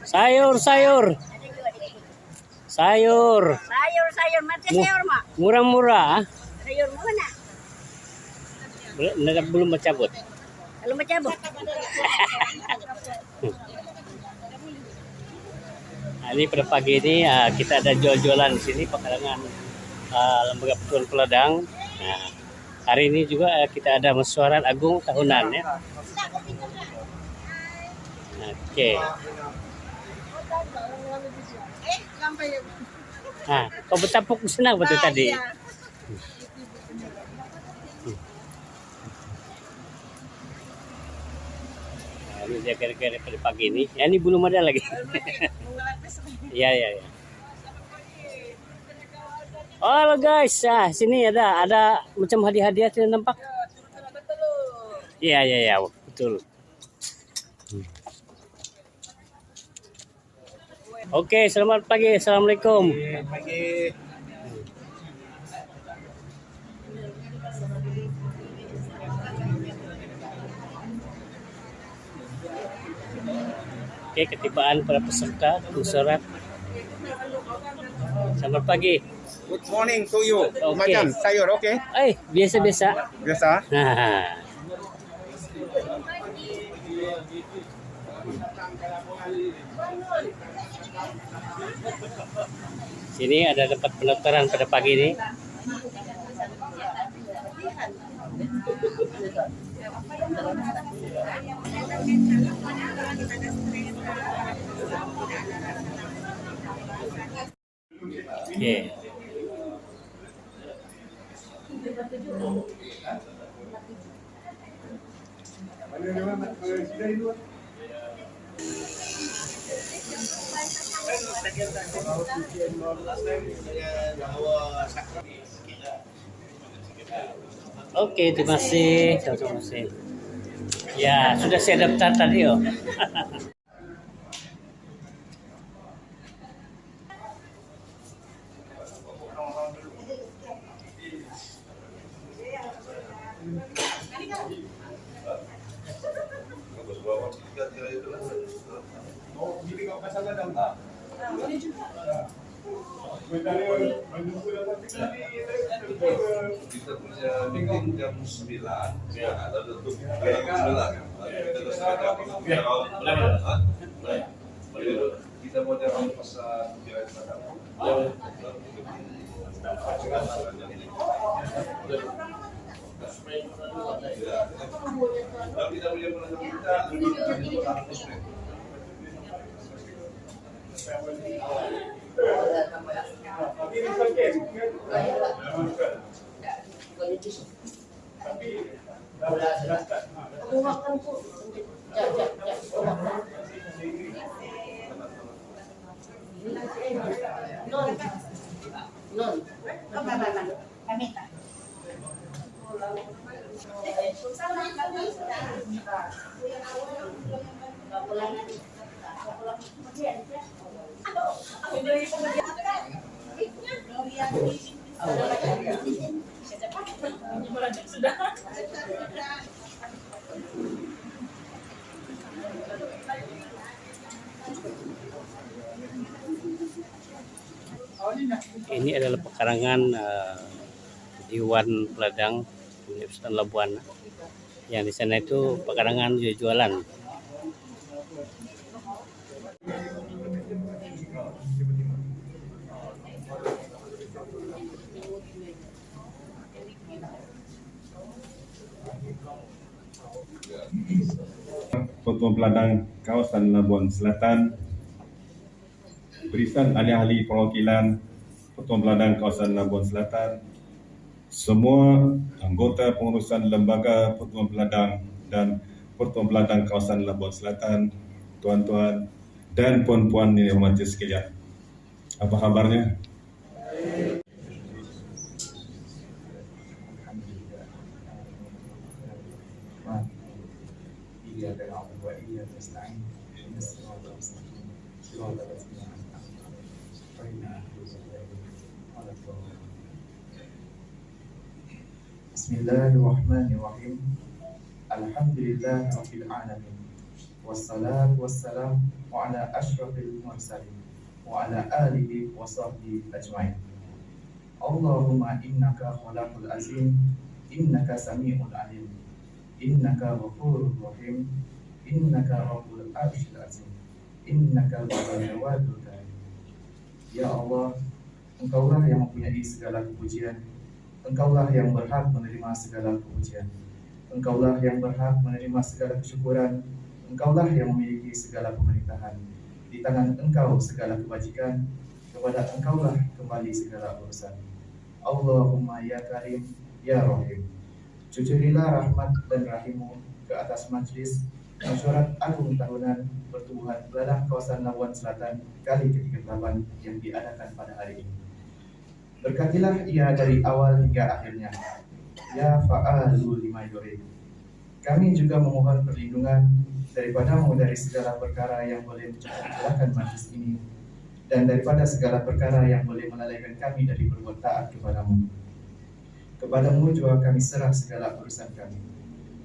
Sayur, sayur. Sayur. Sayur, sayur. Mati sayur, Mak. Murah-murah. Sayur mana? Belum mencabut. Kalau mencabut. Nah, ini pada pagi ini kita ada jual-jualan di sini pekarangan Lembaga Petualang Peladang. Nah, hari ini juga kita ada mesyuarat agung tahunan ya. Oke. Nah, kau bertapuk senang betul tadi. Nah, ini dia kira-kira pada pagi ini. Ya, ini belum ada lagi. Iya, iya, iya. Oh guys, sini ada macam hadiah-hadiah yang nampak. Iya, iya, iya, betul. Oke, selamat pagi. Assalamualaikum. Pagi. Oke, ketibaan para peserta mesyuarat. Selamat pagi. Good morning to you. Okay. Makan sayur, okay? Biasa-biasa. Biasa. Nah. Sini ada tempat pendaftaran pada pagi ini. Oke. Oke, terima kasih. Terima kasih. Ya, sudah saya daftar tadi, oh. Kita punya meeting jam 9. Ya, ada tutup jam 9 kan. Kita harus ada kita mau jalan pasar jalan sadar. Tapi kita punya kita Ini adalah pekarangan Dewan Peladang Universitas Labuan. Yang di sana itu pekarangan jualan. Petualang Peladang kawasan Labuan Selatan, barisan ahli-ahli perwakilan Petualang Peladang kawasan Labuan Selatan, semua anggota pengurusan lembaga Petualang Peladang dan Petualang Peladang kawasan Labuan Selatan, tuan-tuan dan puan-puan yang dihormati sekalian. Apa kabarnya? Bismillahirrahmanirrahim. Alhamdulillah rabbil alamin. Wassalatu wassalam وعلى أشرف المرسلين وعلى آله وصحبه أجمعين. اللهم إنك خلاق العظيم، إنك سميع عليم، إنك غفور رحيم، إنك رب العرش العظيم، إنك الجواد الكريم. Ya Allah, Engkaulah yang mempunyai segala kepujian, Engkaulah yang berhak menerima segala kepujian, Engkaulah yang berhak menerima segala kesyukuran, Engkaulah yang memiliki segala pemerintahan. Di tangan Engkau segala kebajikan, kepada Engkaulah kembali segala urusan. Allahumma ya Karim, ya Rahim. Cucurilah rahmat dan rahim-Mu ke atas majlis Mesyuarat Agung Tahunan Pertubuhan Peladang Kawasan Labuan Selatan kali ke-38 yang diadakan pada hari ini. Berkatilah ia dari awal hingga akhirnya. Ya fa'alu lima yurid. Kami juga memohon perlindungan daripada-Mu dari segala perkara yang boleh mencelakai majlis ini, dan daripada segala perkara yang boleh melalaikan kami dari berbuat taat kepada-Mu. Kepada-Mu juga kami serah segala urusan kami.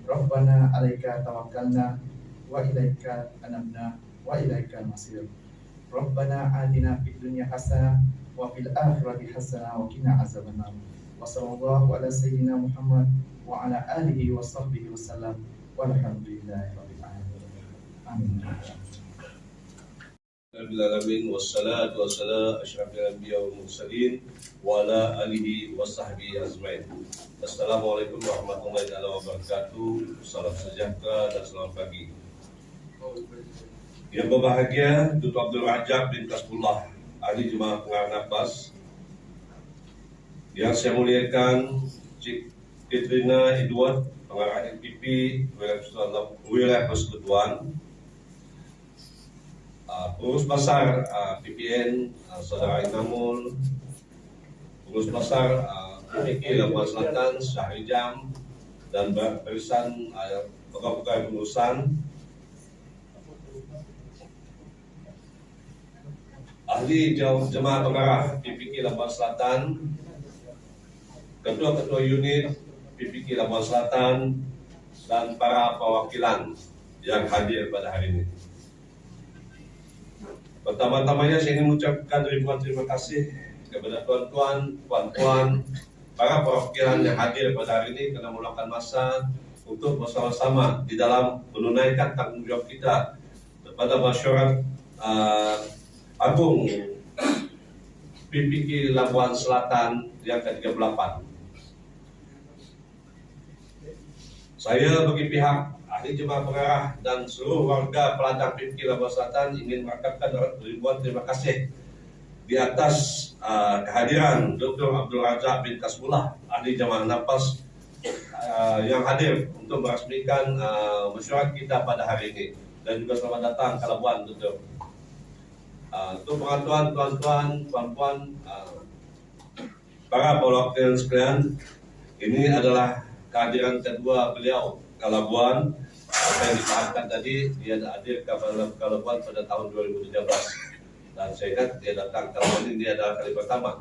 Rabbana alaika tawakkalna wa ilaika anabna wa ilaikal masir. Rabbana atina fid dunya hasanah wa fil akhirati hasanah wa qina azabannar. Wa sallallahu ala sayyidina Muhammad wa ala alihi wa sahbihi wasallam. Walhamdulillahi rabbil alamin. Amin. Alamin wassalatu wassalamu asyrafil anbiya wal mursalin wa ala alihi wa sahbihi ajmain. Assalamualaikum warahmatullahi wabarakatuh. Salam sejahtera dan selamat pagi. Yang berbahagia Dr. Abdul Rajab bin Kasbullah, ahli Jemaah Pengarah Nafas. Yang saya muliakan Cik Katrina Edward, pengarah NPP Wilayah Persekutuan. Pengurus Besar PPN Saudara Inamul, Pengurus Besar PPK Labuan Selatan Syahrijam, dan barisan pegawai pengurusan, ahli jemaah pengarah PPK Labuan Selatan, ketua-ketua unit PPK Labuan Selatan, dan para perwakilan yang hadir pada hari ini. Pertama-tamanya saya ingin mengucapkan ribuan terima kasih kepada tuan-tuan, puan-puan, para perwakilan yang hadir pada hari ini kerana meluangkan masa untuk bersama-sama di dalam menunaikan tanggungjawab kita kepada Mesyuarat Agung PPK Labuan Selatan yang ke-38. Saya bagi pihak ahli jemaah pengarah dan seluruh warga peladang PPK Labuan Selatan ingin mengucapkan ribuan terima kasih di atas kehadiran Dr. Abdul Rajab bin Kasbullah, ahli jemaah nafas yang hadir untuk merasmikan mesyuarat kita pada hari ini, dan juga selamat datang ke Labuan, Dr. Untuk pengaturan tuan-tuan, puan-puan, para perwakilan sekalian, ini adalah kehadiran kedua beliau ke Labuan. Apa yang disampaikan tadi, dia hadir ke Labuan pada tahun 2013, dan saya ingat dia datang ke Labuan ini, dia adalah kali pertama.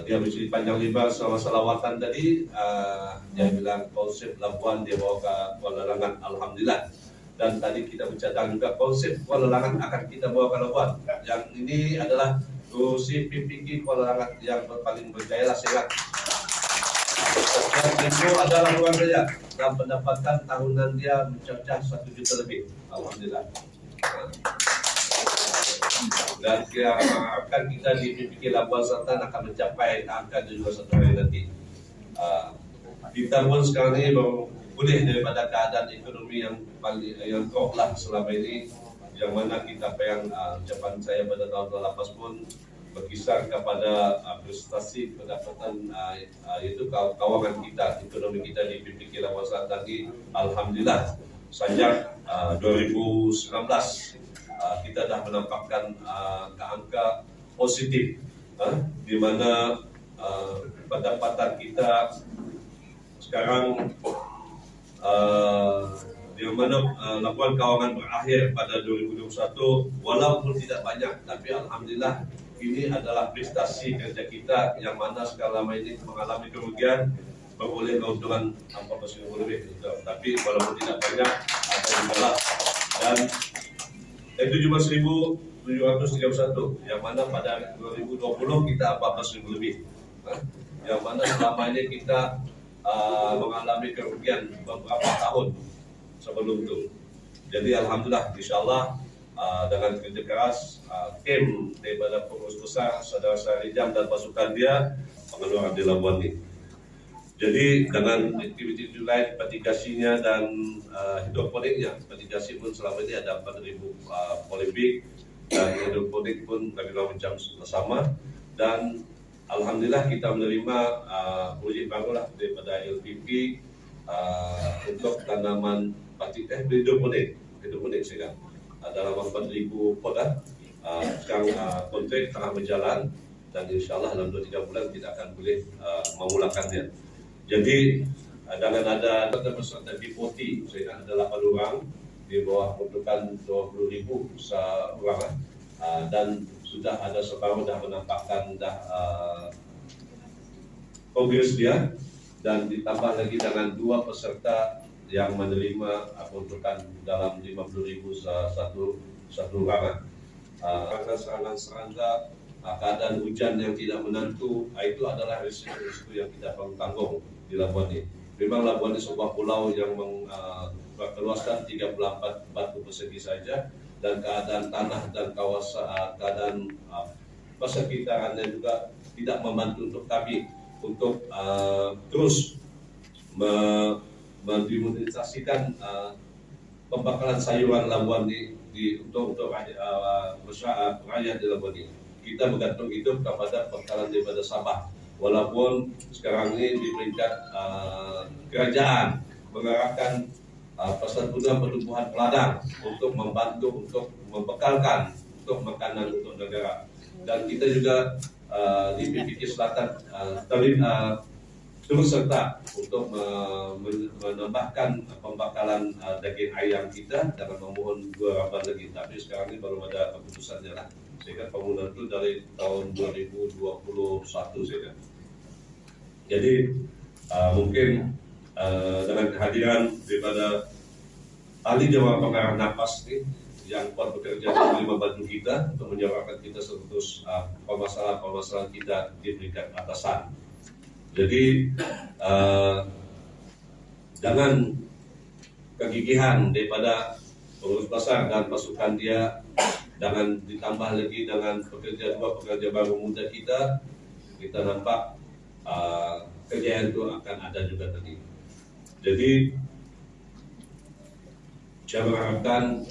Dia bercerita panjang lebar selama salawatan tadi. Dia bilang konsep Labuan dia bawa ke Kuala Langat, alhamdulillah. Dan tadi kita bercadang juga konsep Kuala Langat akan kita bawa ke Labuan. Yang ini adalah kursi PPK Kuala Langat yang paling berjaya lah, saya ingat. Itu adalah luar saja, dan pendapatan tahunan dia mencecah 1 juta lebih, alhamdulillah. Dan kita harapkan kita di PPK Labuan Selatan akan mencapai angka itu juga satu hari nanti. Kita pun sekarang ini baru pulih daripada keadaan ekonomi yang paling drop lah selama ini, yang mana kita pengen ucapan saya pada tahun lepas pun berkisar kepada prestasi pendapatan itu kawangan kita, ekonomi kita di PPK Labuan Selatan ini, alhamdulillah sejak 2019 kita dah menampakkan ke angka positif, di mana pendapatan kita sekarang di mana laporan kawangan berakhir pada 2021 walaupun tidak banyak, tapi alhamdulillah ini adalah prestasi kerja kita yang mana selama ini mengalami kerugian beroleh keuntungan 40% lebih, tapi walaupun tidak banyak ada yang kalah. Dan 17.731, yang mana pada 2020 kita 14.000 lebih. Yang mana selama ini kita mengalami kerugian beberapa tahun sebelum itu. Jadi alhamdulillah, insyaallah dengan kerja keras tim daripada pengurus besar saudara Rijam dan pasukan dia pengeluaran di Labuan ini. Jadi dengan aktiviti lain mitigasinya dan hidroponiknya, mitigasi pun selama ini ada 4.000 polybik dan hidroponik pun kami lakukan sama. Dan alhamdulillah kita menerima proyek baru lah daripada LPP untuk tanaman hidroponik sekarang dalam 4.000 pot sekarang kontrak tengah berjalan dan insyaallah dalam 2-3 bulan kita akan boleh memulakannya. Jadi dengan ada peserta dipoti, saya ada 8 orang di bawah peruntukan 20.000 seorang dan sudah ada separuh dah menampakkan progres dia, dan ditambah lagi dengan 2 peserta yang menerima peruntukan dalam 50.000 satu orang. Serangan serangga, keadaan hujan yang tidak menentu, itu adalah risiko yang kita tanggung di Labuan ini. Memang Labuan ini sebuah pulau yang berkeluasan 34 batu persegi saja, dan keadaan tanah dan kawasan keadaan persekitarannya juga tidak membantu untuk kami untuk terus mendiminisikan pembakaran sayuran Labuan untuk rakyat di Labuan ini. Kita bergantung hidup kepada pembakaran daripada Sabah. Walaupun sekarang ini di peringkat kerajaan mengarahkan Persatuan Pertumbuhan Peladang untuk membantu untuk membekalkan untuk makanan untuk negara, dan kita juga di PPK Selatan turut serta untuk menambahkan pembakalan daging ayam kita dengan memohon 2 ramban lagi, tapi sekarang ini baru ada keputusannya lah. Sehingga pembangunan itu dari tahun 2021 sehingga. Jadi mungkin dengan kehadiran daripada ahli Dewan Pengarah Napas ini yang kuat bekerja untuk membantu kita untuk menjawabkan kita status permasalahan-permasalahan kita di peringkat atasan. Jadi dengan kegigihan daripada pengurus besar dan pasukan dia, dengan ditambah lagi dengan pekerja baru muda kita nampak kejayaan itu akan ada juga tadi. Jadi saya mengharapkan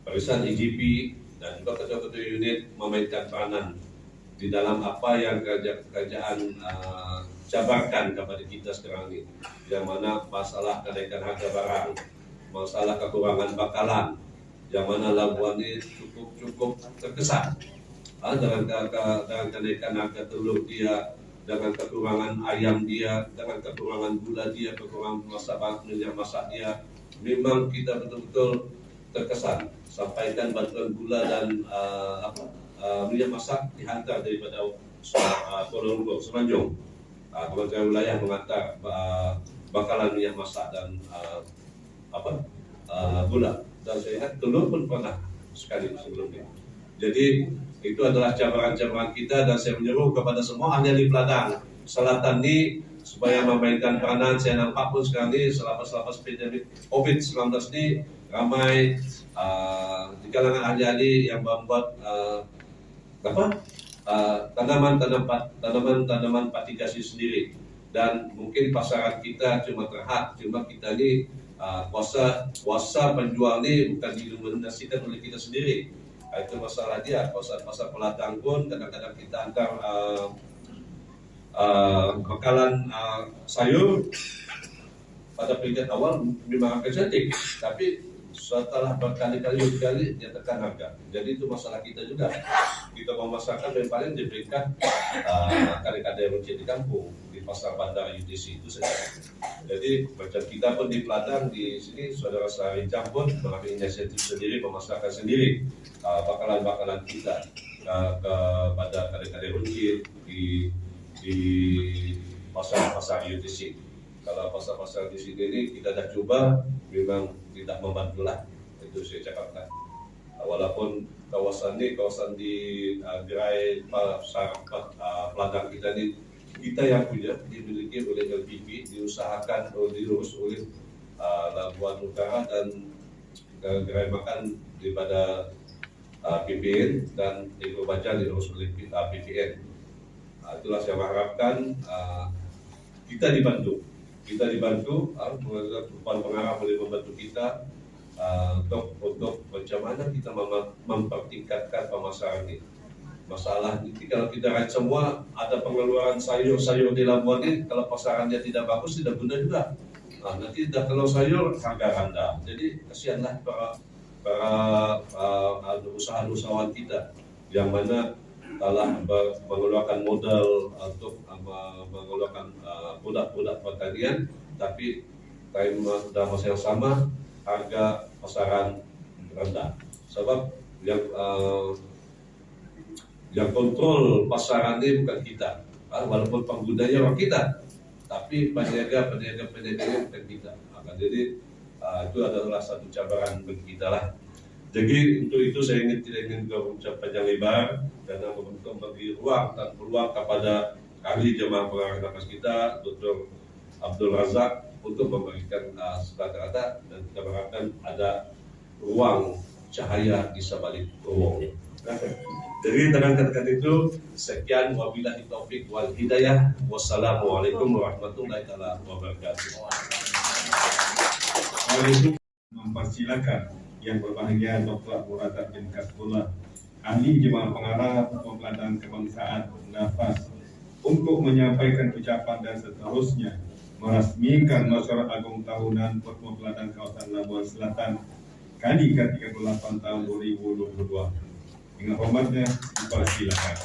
barisan IGP dan juga ketua-ketua unit memainkan peranan di dalam apa yang kerajaan jabarkan kepada kita sekarang ini, yang mana masalah kenaikan harga barang, masalah kekurangan bakalan, yang mana Labuan ini cukup terkesan dengan kenaikan harga telur dia, dengan kekurangan ayam dia, dengan kekurangan gula dia, kekurangan minyak masak dia. Memang kita betul-betul terkesan. Sampaikan bantuan gula dan minyak masak dihantar daripada Kuala Lumpur, Semenanjung. Kementerian Wilayah mengantar bakalan minyak masak dan gula. Dan saya ingat telur pun pernah sekali sebelumnya. Jadi itu adalah cabaran-cabaran kita, dan saya menyeru kepada semua ahli peladang selatan ini supaya memainkan peranan. Saya nampak pun sekarang ini selama pandemi COVID-19 ini ramai di kalangan ahli-ahli yang membuat tanaman patigasi sendiri, dan mungkin pasaran kita cuma kita ini kuasa penjual ini bukan didominasikan oleh kita sendiri. Itu masalah dia. Pasar peladang pun kadang-kadang kita antar bekalan sayur pada peringkat awal memang agak cantik, tapi setelah berkali-kali dia tekan harga. Jadi itu masalah kita juga. Kita memasarkan yang paling di peringkat kadang-kadang yang di kampung, di pasar bandar UTC itu saja. Jadi macam kita pun di peladang di sini, saudara Rijam pun mengambil inisiatif sendiri, memasarkan sendiri bakalan-bakalan kita kepada kadang-kadang runcit di pasar-pasar UTC. Kalau pasar-pasar di sini ini kita dah cuba, memang tidak membantu lah. Itu saya cakapkan. Walaupun kawasan ini kawasan di gerai peladang kita ini kita yang punya, dimiliki oleh LPP, diusahakan atau diurus oleh Labuan Utara dan gerai makan daripada PPN dan Eko Baca diurus oleh PPN. Itulah saya harapkan kita dibantu, Tuan Pengarah boleh membantu kita untuk macam mana kita mempertingkatkan pemasaran ini. Masalah ini kalau kita lihat semua ada pengeluaran sayur di Labuan ini, kalau pasarannya tidak bagus tidak guna juga. Nanti kalau sayur harga rendah. Jadi kasihanlah para usahawan kita yang mana telah mengeluarkan modal untuk mengeluarkan produk pertanian, tapi dalam masa yang sama harga pasaran rendah. Sebab yang kontrol pasaran ini bukan kita, walaupun penggunanya orang kita, tapi peniaga bukan kita. Jadi itu adalah satu cabaran bagi kita lah. Jadi untuk itu saya tidak ingin berucap panjang lebar, karena untuk memberi ruang dan peluang kepada ahli jemaah pengarah nafas kita, Dr. Abdul Razak, untuk memberikan kata-kata, dan kita harapkan ada ruang cahaya di sebalik ruang. Jadi dengan kata-kata itu, sekian, wabillahi taufik wal hidayah. Wassalamualaikum warahmatullahi wabarakatuh. Mempersilakan yang berbahagia Dr. Murad bin Kasbullah, ahli jemaah pengarah Pertuan Peladang Kebangsaan Nafas, untuk menyampaikan ucapan dan seterusnya merasmikan Masyarakat Agung Tahunan Pertuan Peladang Kawasan Labuan Selatan kali ke-38 tahun 2022. Dengan hormatnya dipersilakan.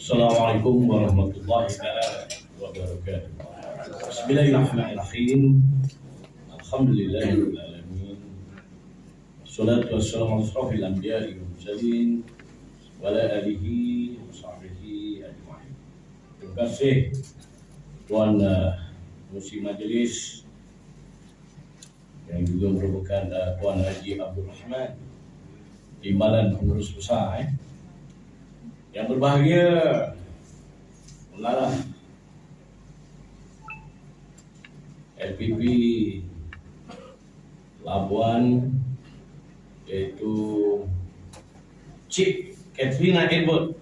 Assalamualaikum warahmatullahi wabarakatuh. Bismillahirrahmanirrahim. Alhamdulillahirabbil alamin. Wassalatu wassalamu ala asyrafil anbiya'i wal mursalin wa ala alihi wa sahbihi ajma'in. Terima kasih Tuan Musi Majlis yang juga merupakan Tuan Haji Abdul Rahman, Timbalan Pengurus Besar yang berbahagia, Pengarah LPP Labuan, yaitu Cik Katrina Edward.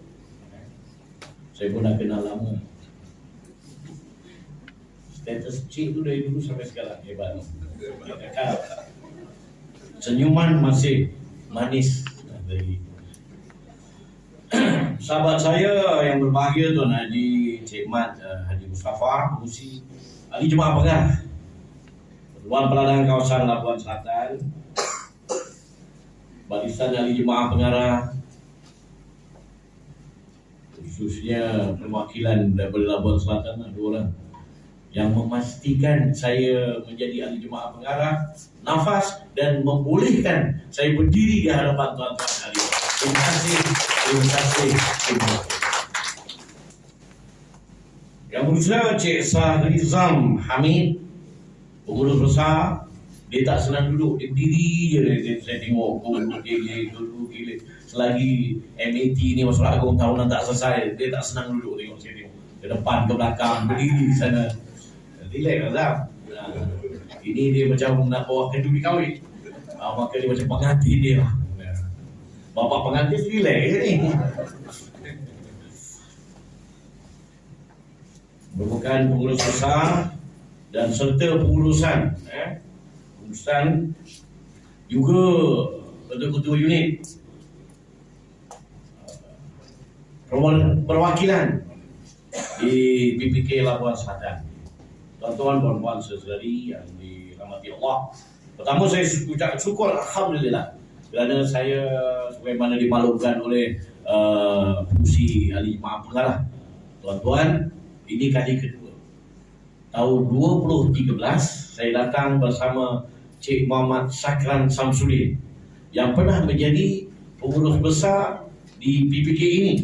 Saya pun dah kenal lama. Status Cik tu dari dulu sampai sekarang hebat. Senyuman masih manis dari sahabat saya yang berbahagia, Tuan Haji Cik Mat Haji Mustafa Musi, ahli jemaah pengarah Pertuan Peladang Kawasan Labuan Selatan, barisan ahli jemaah pengarah, khususnya perwakilan dari Labuan Selatan, 2 orang yang memastikan saya menjadi ahli jemaah pengarah nafas dan membolehkan saya berdiri di hadapan tuan-tuan sekalian. Terima kasih. Yang berusaha Cik Sahrizam Hamid, pengurus besar, dia tak senang duduk, dia berdiri je. Saya tengok duduk gila. Selagi MAT ni Masyarakat Agung Tahunan tak selesai, dia tak senang duduk. Tengok saya tengok ke depan ke belakang, berdiri di sana. Relax Azam. Ini dia macam nak bawakan duit kahwin. Maka dia macam pengantin dia lah. Bapak pengantin relax ni. Merupakan pengurus besar dan serta pengurusan juga ketua unit perwakilan di PPK Labuan Selatan. Tuan-tuan, puan-puan saudari yang dirahmati Allah. Pertama saya ucap syukur alhamdulillah kerana saya sebagaimana dimaklumkan oleh fungsi ahli jemaah pengarah. Tuan-tuan, ini kali kedua. Tahun 2013 saya datang bersama Cik Muhammad Sakran Samsudin yang pernah menjadi pengurus besar di PPK ini.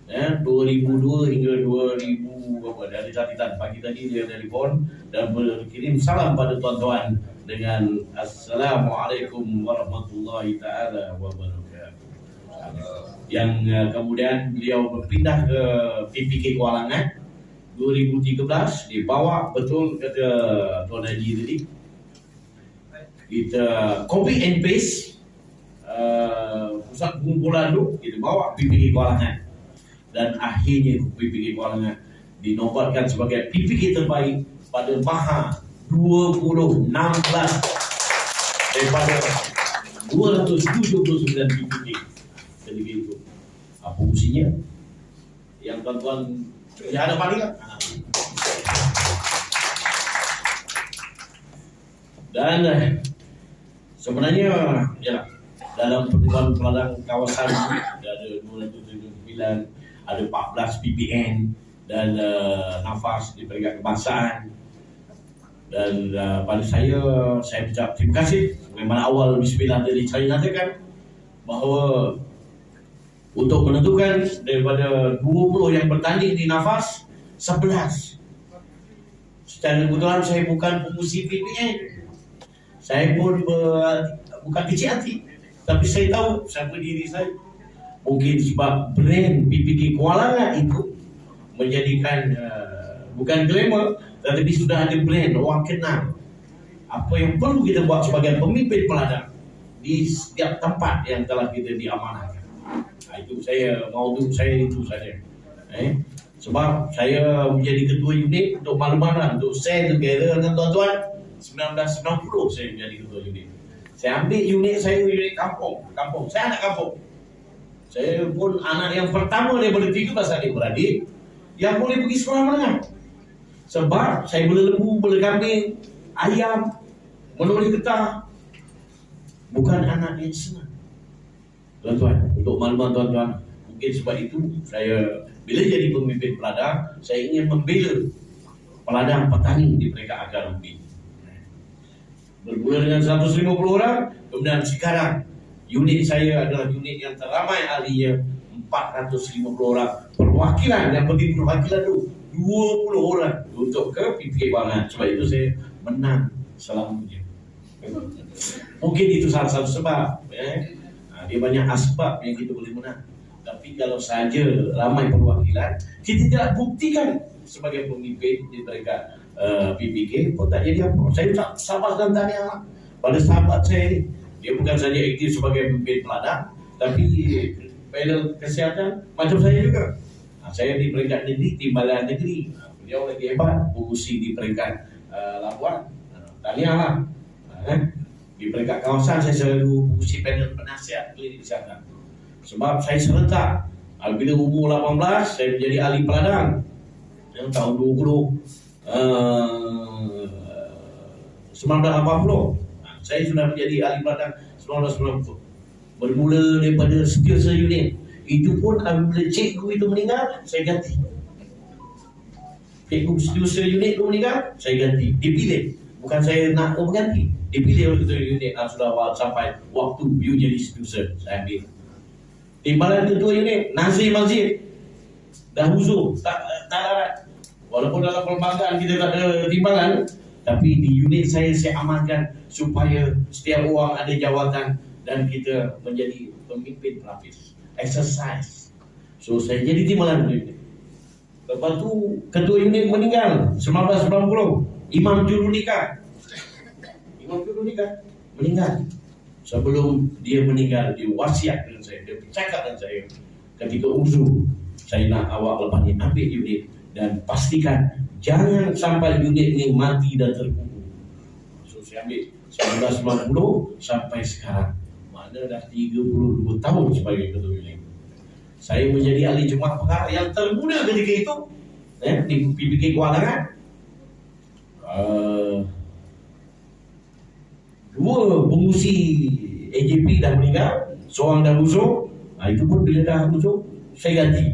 2002 hingga 2000 apa, dari catatan pagi tadi dia telefon dan berkirim salam pada tuan-tuan dengan Assalamualaikum warahmatullahi taala wabarakatuh. Yang kemudian beliau berpindah ke PPK Kualangan 2013, dibawa betul kata Tuan Haji tadi, kita copy and paste pusat kumpulan tu kita bawa PPK Kualangan, dan akhirnya PPK Kualangan dinobatkan sebagai PPK terbaik pada Maha 2016 daripada 279 PPK ketika itu. Apa fungsinya? Yang tuan-tuan ya ada paling kan? Dan sebenarnya ya dalam pertukaran peladang kawasan ada 279, ada 14 PPN dan nafas di peringkat kebangsaan. Dan pada saya ucap terima kasih. Memang awal bismillah tadi saya nyatakan bahawa untuk menentukan daripada 20 yang bertanding di nafas 11. Secara kebetulan saya bukan pengusi PPN. Saya pun bukan kecil hati, tapi saya tahu siapa diri saya. Mungkin sebab brand PPK Kualangan itu menjadikan bukan glamour, tetapi sudah ada brand, orang kenal apa yang perlu kita buat sebagai pemimpin peladang di setiap tempat yang telah kita diamanahkan. Itu saya mau tu, saya itu saja. Sebab saya menjadi ketua unit untuk makluman, untuk share together dengan tuan-tuan. 1990 saya menjadi ketua unit. Saya ambil unit saya, unit kampung. Saya anak kampung. Saya pun anak yang pertama daripada 13 adik-beradik yang boleh pergi sekolah menengah. Sebab saya boleh lembu, boleh kambing, ayam, menoleh getah. Bukan anak yang senang. Tuan-tuan, untuk makluman tuan-tuan, mungkin sebab itu saya bila jadi pemimpin peladang, saya ingin membela peladang petani di peringkat akar umbi. Bermula dengan 150 orang, kemudian sekarang unit saya adalah unit yang teramai ahlinya, 450 orang. Perwakilan yang pergi perwakilan itu 20 orang untuk ke PPK Kualangan. Sebab itu saya menang selamanya. Mungkin itu salah satu sebab. Dia banyak asbab yang kita boleh menang. Tapi kalau saja ramai perwakilan, kita tidak buktikan sebagai pemimpin di peringkat PPK pun tak jadi apa. Saya ucap sabar dan tahniah pada sahabat saya ni. Dia bukan saja aktif sebagai pemimpin peladang, tapi panel kesihatan macam saya juga. Saya di peringkat negeri, timbalan negeri. Beliau lagi hebat, pengurusi di peringkat Labuan. Tahniah lah. Di peringkat kawasan saya selalu mengurusi panel penasihat klinik kesihatan. Sebab saya serentak. Bila umur 18 saya menjadi ahli peladang. Yang tahun 1980 saya sudah menjadi ahli peladang 1990. Bermula daripada setiausaha unit. Itu pun apabila cikgu itu meninggal, saya ganti. Cikgu setiausaha unit itu meninggal, saya ganti. Dipilih. Bukan saya nak mengganti. Dipilih oleh ketua unit. Sudah sampai waktu you jadi setiausaha, saya ambil. Timbalan ketua unit Nazir Mazir dah huzur, tak larat. Walaupun dalam perlembagaan kita tak ada timbalan, tapi di unit saya amalkan supaya setiap orang ada jawatan dan kita menjadi pemimpin pelapis. Exercise. So saya jadi timbalan unit. Lepas tu ketua unit meninggal 1990. Imam Jurunika meninggal. Sebelum dia meninggal, dia wasiat dengan saya, dia bercakap dengan saya ketika uzur, saya nak awak lepas ni ambil unit dan pastikan jangan sampai unit ini mati dan terkubur. So saya ambil 1990 sampai sekarang. Mana dah 32 tahun sebagai ketua unit. Saya menjadi ahli jemaah perkara yang termuda ketika itu di PPK Kualangan. Dua pengurusi AJP dah meninggal, seorang dah busuk. Itu pun bila dah busuk, saya ganti.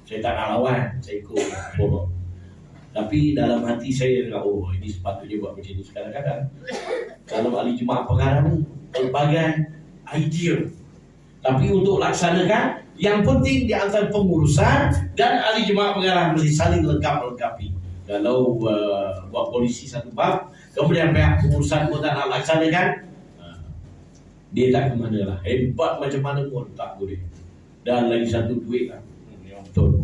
Saya tak nak lawan, saya ikut borok. Tapi dalam hati saya, ini sepatutnya buat macam ni kadang-kadang. Kalau ahli jemaah perkara ni pelbagai idea. Tapi untuk laksanakan Yang penting di antara pengurusan dan ahli jemaah pengarah mesti saling lengkap-lengkapi. Kalau buat polisi satu bab, kemudian pihak pengurusan pun tak nak laksanakan, dia tak ke mana lah. Hebat macam mana pun tak boleh. Dan lagi satu duit lah. Yang betul,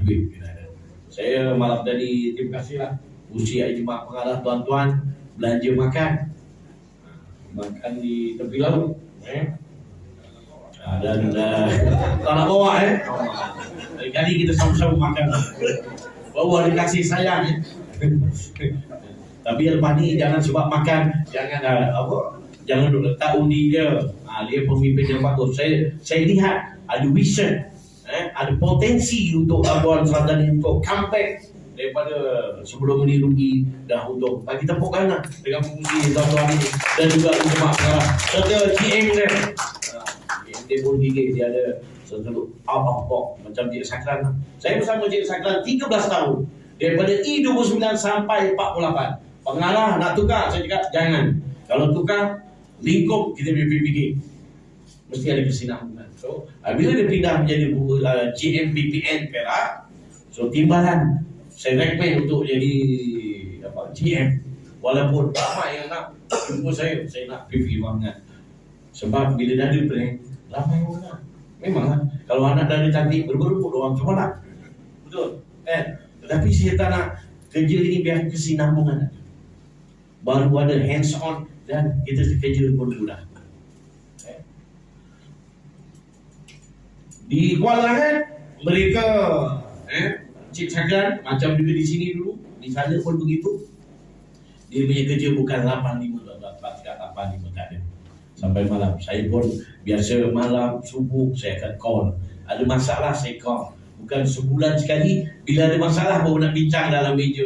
duit kena ada. Saya malam tadi terima kasih lah usia jemaah pengarah tuan-tuan belanja makan. Makan di tepi laut. Dan tak nak bawa kali kita sama-sama makan. Bawa ada kasih sayang Tapi lepas ni jangan sebab makan jangan jangan duk letak undi dia. Dia pemimpin yang bagus. Saya lihat ada vision, ada potensi untuk Labuan Selatan ini untuk comeback daripada sebelum menirugi dah untuk bagi tepuk tangan dengan pengundi tuan-tuan ini dan juga jemaah pengarah serta GM dia. Dia pun gigih, dia ada sesuatu apa macam Cik Sakran. Saya bersama Cik Sakran 13 tahun daripada I29 sampai 48. Pengarah nak tukar, saya cakap jangan. Kalau tukar lingkup kita fikir mesti ada kesinambungan. So bila dia pindah menjadi GM PPN Perak, so timbalan saya recommend untuk jadi GM. Walaupun ramai yang nak jumpa saya nak PP banget. Sebab bila dah ada plan, ramai orang nak. Memanglah kalau anak dah ada cantik berberebut orang semua nak. Betul kan? Tetapi saya tak nak kerja ini biar kesinambungan. Baru ada hands on dan kita kerja pun mudah. Di Kuala Langat mereka Cik Sakran macam juga di sini dulu, di sana pun begitu. Dia punya kerja bukan 8-5 tak ada. Sampai malam. Saya pun biasa malam, subuh saya akan call. Ada masalah saya call. Bukan sebulan sekali. Bila ada masalah baru nak bincang dalam meja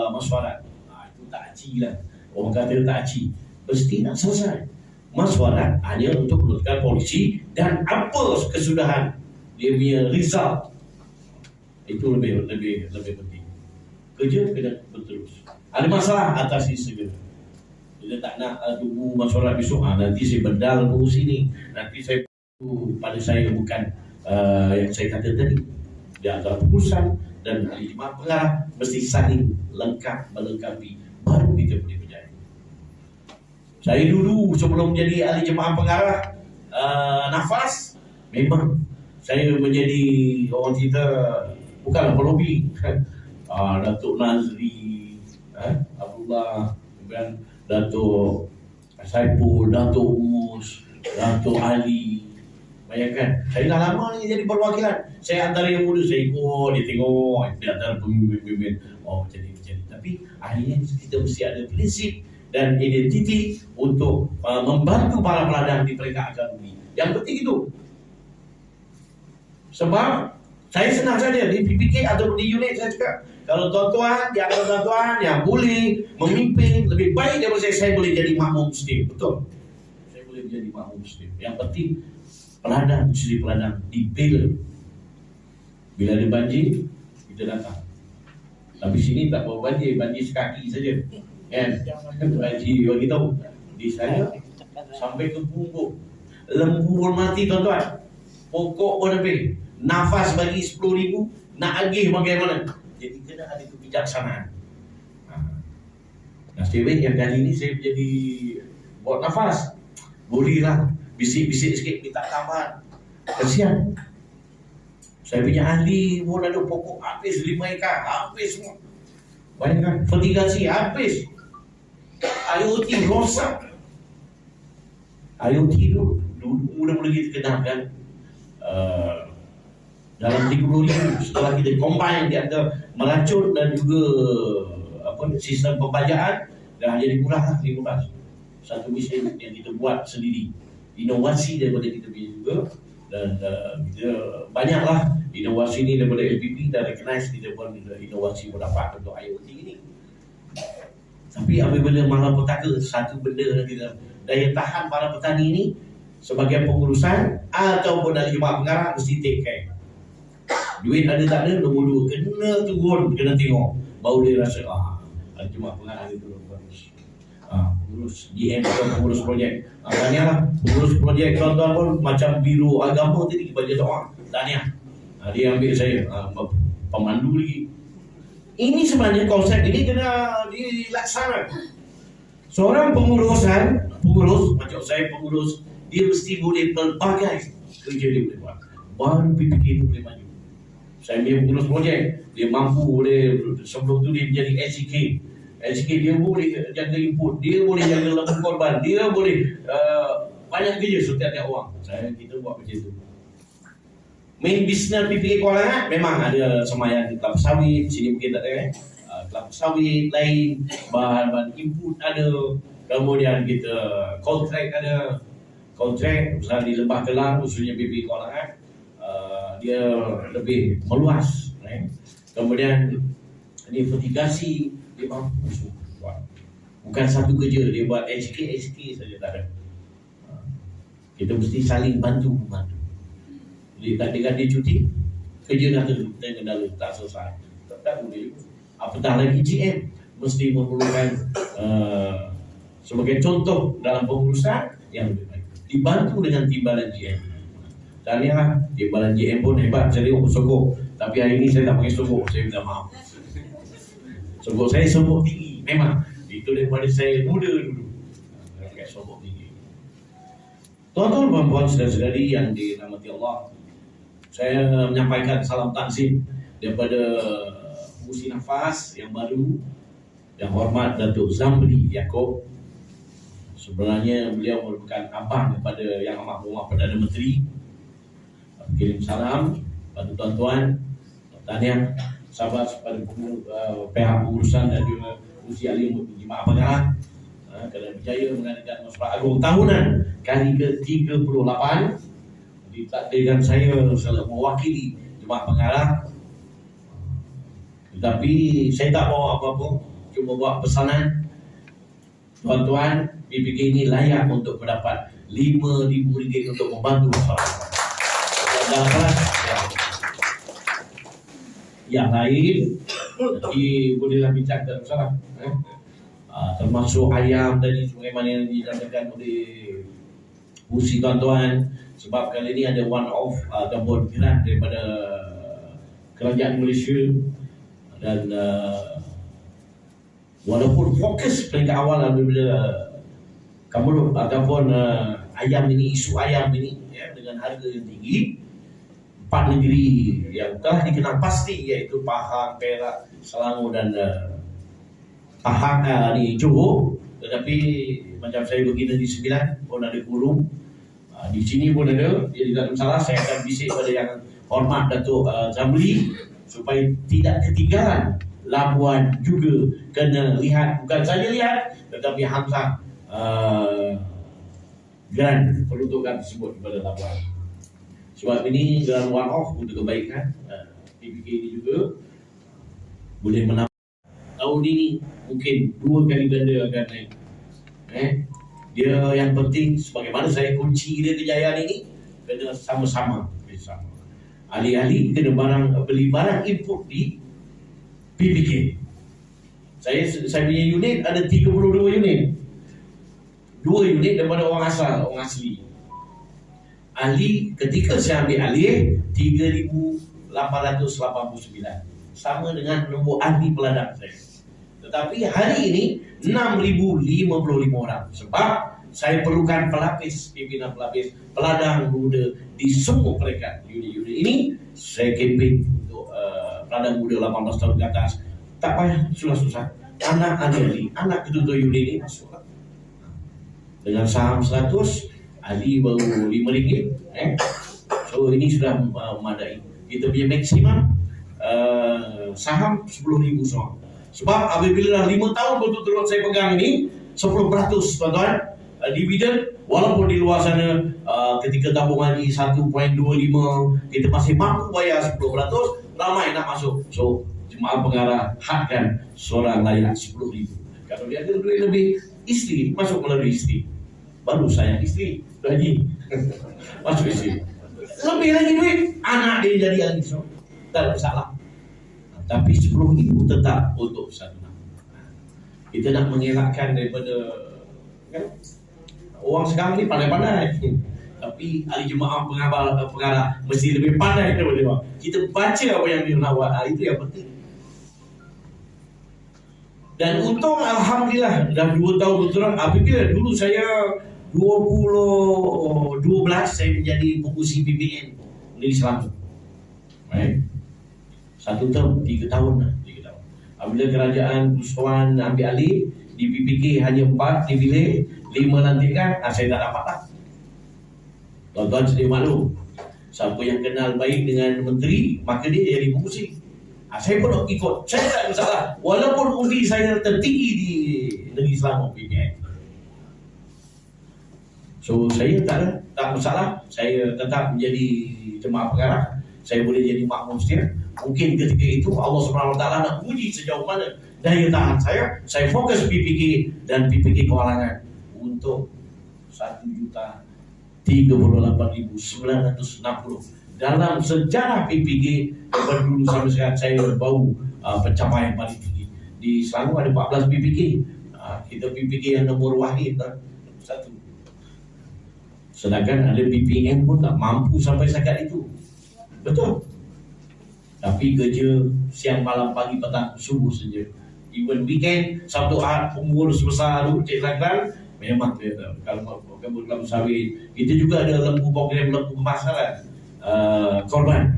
mesyuarat. Itu tak aci lah. Orang kata tak aci. Mesti nak selesai. Mesyuarat hanya untuk menentukan polisi dan apa kesudahan dia punya result. Itu lebih penting. Kerja kena berterus. Ada masalah atasi segera. Kita tak nak tunggu mesyuarat besok. Nanti saya bedal ke sini. Nanti saya pada saya bukan yang saya kata tadi. Di antara pengurusan dan ahli jemaah pengarah mesti saling lengkap melengkapi. Baru kita boleh berjaya. Saya dulu sebelum menjadi ahli jemaah pengarah nafas, memang saya menjadi orang cerita bukanlah pelobi. Datuk Nazri, Abdullah, kemudian Datuk Saipul, Datuk Mus, Datuk Ali. Bayangkan, saya dah lama ni jadi perwakilan. Saya antara yang muda, saya ikut, dia tengok, dia antara pemimpin-pemimpin. Oh, jadi. Tapi akhirnya kita mesti ada prinsip dan identiti untuk membantu para peladang di peringkat akademi. Yang penting itu. Sebab saya senang saja di PPK atau di unit saya cakap, kalau tuan-tuan, di antara tuan-tuan yang boleh memimpin lebih baik daripada saya boleh jadi makmum muslim. Betul. Saya boleh menjadi makmum muslim. Yang penting peladang, mesti peladang dibela. Bila ada banjir, kita datang. Tapi sini tak bawa banjir sekaki saja. Kan? Banjir bagi tahu. Di sana sampai ke punggung. Lembu pun mati tuan-tuan. Pokok pun habis. Nafas bagi 10,000, nak agih bagaimana? Jadi kena ada kebijaksanaan. Nasib baik yang kali ini saya menjadi buat nafas. Bolehlah bisik-bisik sikit minta tambahan. Kesian. Saya punya ahli pun ada pokok habis 5 ekar, habis semua. Bayangkan, fertigasi habis. IoT rosak. IoT tu mula-mula kita kenalkan dalam 30,000 setelah kita combine di antara meracun dan juga sistem pembayaran dah jadi murah 15. Satu mesin yang kita buat sendiri. Inovasi daripada kita punya juga dan kita banyaklah inovasi ni daripada LPP dan recognize kita pun inovasi mendapat untuk IoT ini. Tapi apabila malapetaka satu benda kita daya tahan para petani ini sebagai pengurusan ataupun dari jemaah pengarah mesti take care. Duit ada tak ada, nombor 2 kena turun, kena tengok baru dia rasa jemaah pengarah itu bagus. pengurus GM atau pengurus projek. Tahniah lah pengurus projek tuan-tuan pun macam biro agama tadi baca doa. Tahniah. Dia ambil saya pemandu lagi. Ini sebenarnya konsep ini kena dilaksanakan. Seorang pengurus macam saya pengurus, dia mesti boleh pelbagai kerja dia boleh buat. Baru PPK itu boleh maju. Saya punya pengurus projek, dia mampu boleh sebelum tu dia menjadi SCK. SCK dia boleh jaga input, dia boleh jaga lembu korban, dia boleh banyak kerja setiap orang. Kita buat macam tu. Main business PPK Kuala memang ada semayan di kelapa sawit, sini mungkin tak ada kelapa sawit lain, bahan-bahan input ada, kemudian kita kontrak ada, kontrak misalnya di Lembah Kelang khususnya PPK Kuala dia lebih meluas, kemudian investigasi dia mampu buat, bukan satu kerja dia buat HK saja tak ada. Kita mesti saling bantu. Jadi ketika dia cuti, kerja dah terkendala, tak selesai. Tak boleh. Apatah lagi GM mesti memerlukan sebagai contoh dalam pengurusan yang lebih baik. Dibantu dengan timbalan GM. Tahniah, timbalan GM pun hebat. Saya tengok sogok. Tapi hari ini saya tak pakai sogok. Saya minta maaf. Sogok saya sogok tinggi. Memang. Itu daripada saya muda dulu. Saya pakai sogok tinggi. Tuan-tuan, puan-puan, saudara-saudari yang dirahmati Allah, saya menyampaikan salam takzim daripada Musi Nafas yang baru, yang hormat Datuk Zamri Yaakob. Sebenarnya beliau merupakan abang kepada Yang Amat Berhormat Perdana Menteri. Kirim salam pada tuan-tuan, tahniah, sahabat pada pihak pengurusan dan juga Musi Alim Jemaah Pengarah kerana berjaya mengadakan Musyawarah Agung tahunan kali ke-38. Ditakdirkan saya selalu mewakili Jemaah Pengarah, tetapi saya tak bawa apa-apa, cuma bawa pesanan. Tuan-tuan, PPK ini layak untuk mendapat RM5,000 untuk membantu masyarakat. Yang lain bolehlah bincang tak masalah. Termasuk ayam tadi sebagaimana yang dinyatakan oleh Musi tuan-tuan, sebab kali ini ada one off ataupun gerak daripada kerajaan Malaysia dan walaupun fokus peringkat awal apabila kamu ataupun ayam ini, isu ayam ini dengan harga yang tinggi, 4 negeri yang telah dikenal pasti iaitu Pahang, Perak, Selangor dan Pahang di Johor. Tetapi macam saya begini di 9 pun ada kurung, di sini pun ada. Jadi tak ada masalah, saya akan bisik pada yang hormat Datuk Zamri supaya tidak ketinggalan. Labuan juga kena lihat, bukan saja lihat tetapi Hamzah grant peruntukan tersebut kepada Labuan. Sebab ini dalam one off untuk kebaikan PPK ini juga boleh menambah. Tahun ini mungkin 2 kali ganda akan naik. Dia yang penting sebagaimana saya kunci dia kejayaan ini, kena sama-sama bersama. Ahli-ahli kena beli barang input di PPK. Saya punya unit ada 32 unit. 2 unit daripada orang asal, orang asli. Ahli ketika saya ambil alih 3,889, sama dengan nombor ahli peladang saya. Tetapi hari ini 6,055 orang, sebab saya perlukan pelapis, pimpinan pelapis, peladang muda di semua peringkat unit-unit ini. Saya kempen untuk peladang muda 18 tahun ke atas. Tak payah susah-susah. Anak ketua unit ini masuk dengan saham 100, ahli baru RM5. So ini sudah memadai. Kita punya maksimum saham 10,000 semua. Sebab apabila dah 5 tahun betul-betul saya pegang ini 10% tuan-tuan dividen, walaupun di luar sana ketika tabung haji 1.25 kita masih mampu bayar 10%, ramai nak masuk. So Jemaah Pengarah hadkan seorang layak 10,000. Kalau dia ada duit lebih, isteri masuk melalui isteri. Baru sayang isteri, haji masuk isteri. Lebih lagi duit, anak dia jadi ahli. So, tak ada masalah. Tapi 10,000 tetap untuk satu nama. Kita nak mengelakkan daripada Kan? Orang sekarang ni pandai-pandai. Tapi ahli jemaah pengarah mesti lebih pandai daripada dia. Kita baca apa yang dia nak buat. Itu yang penting. Dan untung alhamdulillah dah 2 tahun betulan. Apabila dulu saya 2012 saya menjadi pengurusi PPN Negeri Selangor. Right? 1 tahun, 3 tahun lah. 3 tahun. Apabila kerajaan Persatuan ambil alih, di PPK hanya 4 dipilih, 5 lantikan, saya tak dapat lah. Tuan-tuan sedia maklum, siapa yang kenal baik dengan menteri, maka dia jadi pengurusi. Saya pun ikut, saya tak ada masalah. Walaupun undi saya tertinggi di Negeri Selangor PPN. So saya tak masalah. Saya tetap menjadi jemaah pengarah. Saya boleh jadi makmum setia. Mungkin ketika itu Allah SWT nak uji sejauh mana daya tahan saya fokus PPK dan PPK Kewalangan untuk 1.038.960. Dalam sejarah PPK daripada dulu sampai sekarang saya baru pencapaian paling tinggi. Di Selangor ada 14 PPK. Kita PPK yang nombor wahid satu. Sedangkan ada PPN pun tak mampu sampai setakat itu. Betul. Tapi kerja siang malam pagi petang subuh saja. Even weekend, Sabtu Ahad, pengurus besar Cik Zagran memang kalau lembu sawit. Kita juga ada lembu program lembu pemasaran korban.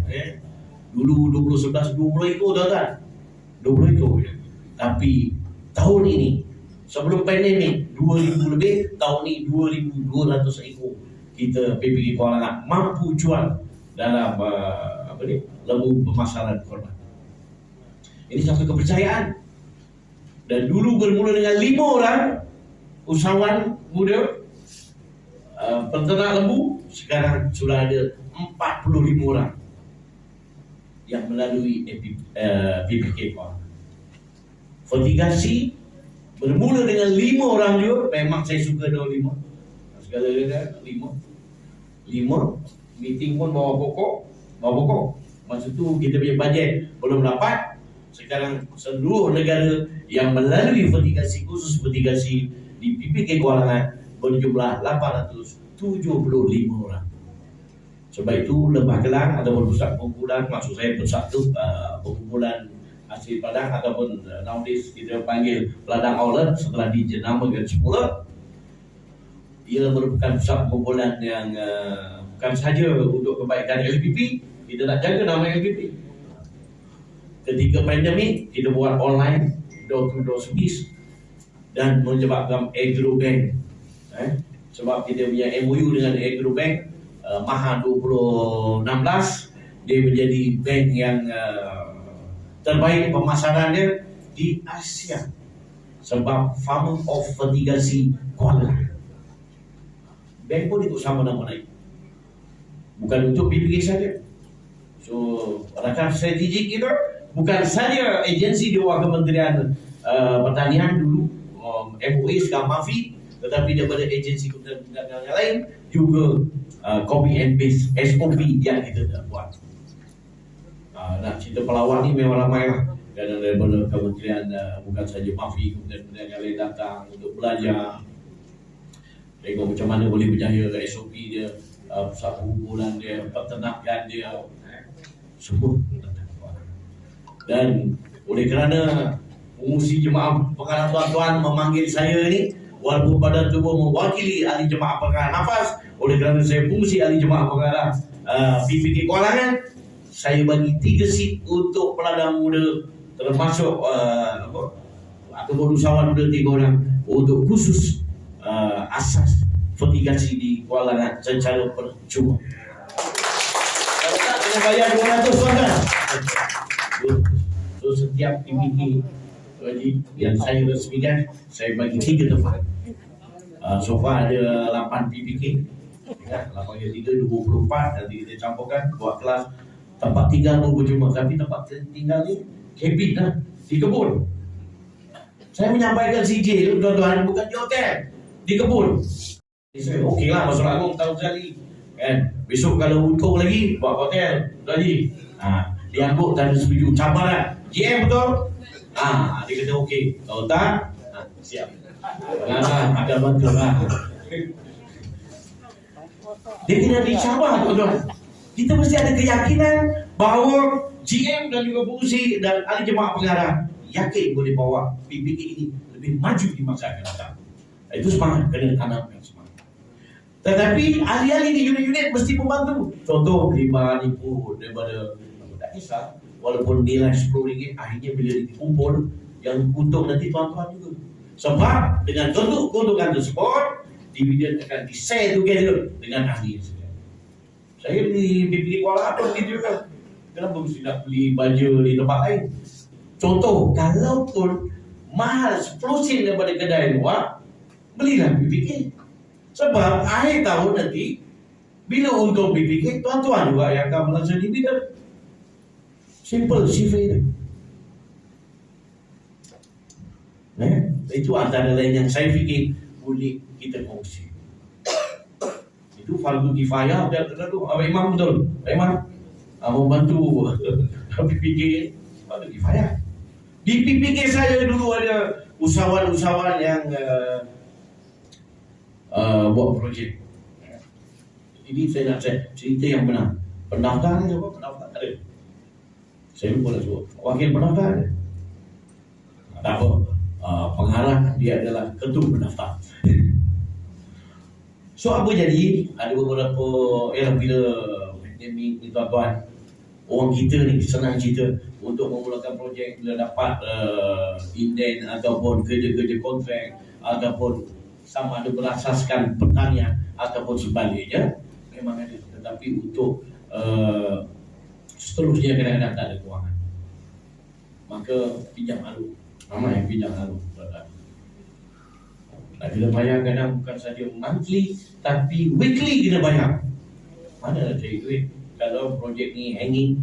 Dulu 2011 20 ekor tuan-tuan. 20 ekor. Tapi tahun ini sebelum pandemik 2000 lebih, tahun ini 2200 ekor kita PPK Kewalangan mampu jual dalam lembu pemasaran korban. Ini satu kepercayaan. Dan dulu bermula dengan 5 orang usahawan muda penternak lembu, sekarang sudah ada 45 orang yang melalui PPK Kewalangan. Vertigasi bermula dengan 5 orang juga. Memang saya suka dengan 5. Segala-galanya 5. Meeting pun bawa pokok. Masa tu kita punya bajet belum dapat. Sekarang seluruh negara yang melalui vertigasi, khusus vertigasi di PPK Kewalangan berjumlah 875 orang. Sebab itu Lembah Kelang ataupun pusat pengumpulan, maksud saya pusat tu pengumpulan hasil padang ataupun nowadays kita panggil ladang outlet setelah dijenamakan semula. Ia merupakan pusat pengumpulan yang bukan sahaja untuk kebaikan LPP, kita nak jaga nama LPP. Ketika pandemik, kita buat online door-to-door service dan menyebabkan Agro Bank. Sebab kita punya MOU dengan Agro Bank, Maha 2016, dia menjadi bank yang terbaik pemasaran dia di Asia. Sebab Farmer of Vertigasi Kewalangan. Bank pun ikut sama nama naik. Bukan untuk PPK saja. So, rakan strategik kita bukan saja agensi di bawah Kementerian Pertanian dulu, MOE sekarang MAFI, tetapi daripada agensi kementerian yang lain juga copy and paste SOP yang kita dah buat. Nak cerita pelawak ni memang ramai lah. Dan daripada kementerian bukan saja MAFI, kementerian yang lain datang untuk belajar, tengok macam mana boleh berjaya SOP dia, pusat pengumpulan dia, peternakan dia, semua. Dan oleh kerana pengurusi jemaah pengarah tuan-tuan memanggil saya ni, walaupun badan tubuh mewakili ahli jemaah pengarah nafas, oleh kerana saya pengurusi ahli jemaah pengarah PPK Kewalangan, saya bagi 3 seat untuk peladang muda, termasuk ataupun usahawan muda 3 orang untuk khusus asas vertigasi di Kewalangan secara percuma. Kalau tak kena bayar 200 tuan-tuan. So setiap PPK yang saya resmikan, saya bagi 3 tempat. So far ada 8 PPK, 8 kali 3, 24. Nanti kita campurkan buat kelas. Tempat tinggal pun berjumpa. Tapi tempat tinggal ni cabin lah, di kebun. Saya menyampaikan CJ tuan-tuan, bukan di hotel, di kebun. Okey lah, Masuk Agung tahun sekali kan. Besok kalau untung lagi buat hotel lagi. Diangguk dan setuju cabaran GM betul? Dia kata okey. Kalau tak, siap. Ada betul lah. Dia kena dicabar, tuan-tuan. Kita mesti ada keyakinan bahawa GM dan juga pengurusi dan ahli jemaah pengarah yakin boleh bawa PPK ini lebih maju di masa akan datang. Itu semangat, kena tanamkan semangat. Tetapi ahli-ahli di unit-unit mesti membantu. Contoh, lima input daripada, tak kisah, walaupun nilai RM10, akhirnya bila dikumpul, yang untung nanti tuan-tuan juga. Sebab dengan keuntungan tersebut, dividen akan di-share together dengan ahli. Saya beli PPK Kuala apa begitu juga. Kenapa mesti nak beli baju di tempat lain? Contoh, kalau pun mahal 10 sen daripada kedai luar, belilah PPK. Sebab akhir tahun nanti, bila untung PPK, tuan-tuan juga yang akan merasa dividen. Simple, simple. Itu antara lain yang saya fikir boleh kita kongsi. Itu fardu kifayah dan terlalu. Abang Imam betul. Abang Imam membantu PPK fardu kifayah. Di PPK saya dulu ada usahawan-usahawan yang buat projek. Ini saya nak cerita yang benar. Pendaftar ni apa? Pendaftar ada. Saya lupa nak sebut. Wakil pendaftar ada. Tak apa. Pengarah dia adalah ketua pendaftar. So apa jadi? Ada beberapa bila pandemik ni tuan-tuan, orang kita ni senang cerita untuk memulakan projek bila dapat inden ataupun kerja-kerja kontrak ataupun sama ada berasaskan pertanian ataupun sebaliknya, memang ada. Tetapi untuk seterusnya kadang-kadang tak ada kewangan, maka pinjam alu. Ramai yang pinjam alu. Kita bayar kadang bukan saja monthly, tapi weekly kita bayar. Mana nak cari duit kalau projek ni hanging?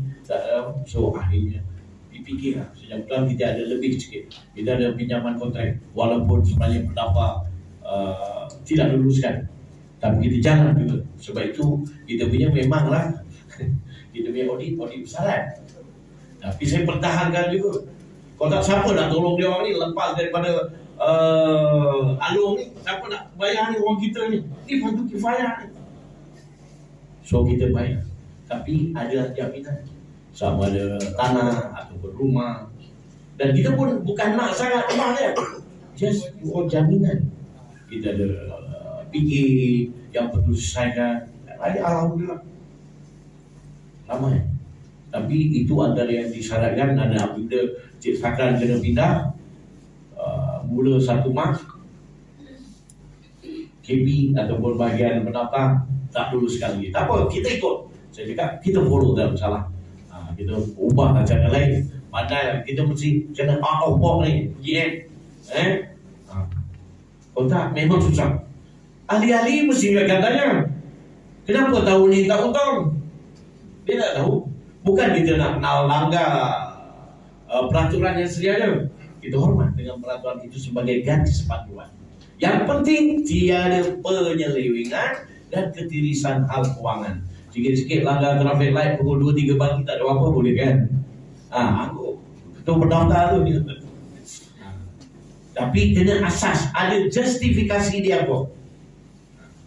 So akhirnya PPK lah. Sejak bulan kita ada lebih sikit. Kita ada pinjaman kontrak, walaupun sebenarnya pendapat tidak luluskan, tapi kita jalan juga. Sebab itu kita punya memanglah kita punya audit besaran. Tapi saya pertahankan juga. Kalau tak, siapa nak tolong dia orang ni lepas daripada alung ni? Siapa nak bayar ni orang kita ni? Ni fardu kifayah ni. So kita bayar. Tapi ada jaminan. Sama ada tanah ataupun rumah. Dan kita pun bukan nak sangat rumah dia. Just for jaminan. Kita ada PK yang perlu selesaikan. Alhamdulillah. Ramai. Tapi itu antara yang disyaratkan ada apabila Cik Sakran kena pindah mula 1 Mac KB ataupun bahagian pendaftar tak lulus sekali. Tak apa, kita ikut. Saya cakap kita follow, tak masalah. Kita ubah cara lain. Padahal kita mesti kena out of box ni GM. Kalau tak, memang susah. Ahli-ahli mesti akan tanya, kenapa tahun ni tak untung? Dia tak tahu. Bukan kita nak langgar peraturan yang sedia ada. Kita hormat dengan peraturan itu sebagai ganti sepatuan. Yang penting tiada penyelewengan dan ketirisan hal kewangan. Sikit-sikit langgar traffic light pukul 2-3 pagi tak ada apa boleh kan? Aku ketua pendaftar tu dia. Tapi kena asas, ada justifikasi dia apa.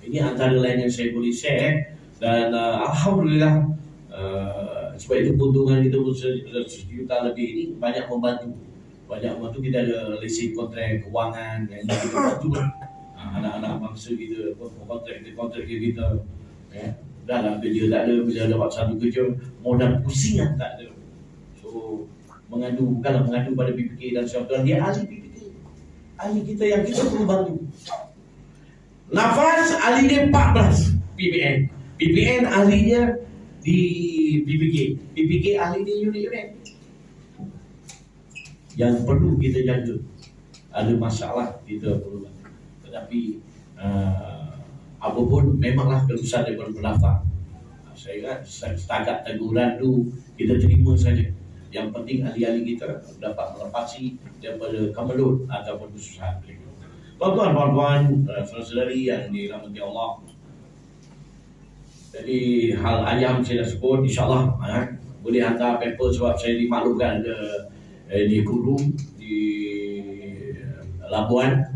Ini antara lain yang saya boleh share. Dan Alhamdulillah, sebab itu keuntungan kita pun 1 juta lebih ini banyak membantu. Kita ada lesen kontrak kewangan yang kita bantu. Anak-anak bangsa kita kontrak kita. Dah lah kerja tak ada, bila dapat satu kerja modal pusingan tak ada. So bukanlah mengadu pada PPK dan syarikat, dia ahli PPK. Ahli kita yang kita perlu bantu. Nafas ahli dia 14 PPN. PPN ahlinya di PPK ahli di unit-unit. Yang perlu kita jaga. Ada masalah kita perlu bantu. Tetapi apapun memanglah keputusan daripada pendaftar. Saya ingat setakat teguran tu kita terima saja. Yang penting ahli-ahli kita dapat melepasi daripada kemelut ataupun kesusahan mereka. Tuan-tuan, puan-puan, saudara-saudari yang dirahmati Allah. Jadi hal ayam saya dah sebut, insyaAllah boleh hantar paper sebab saya dimaklumkan ada di Guru, di Labuan.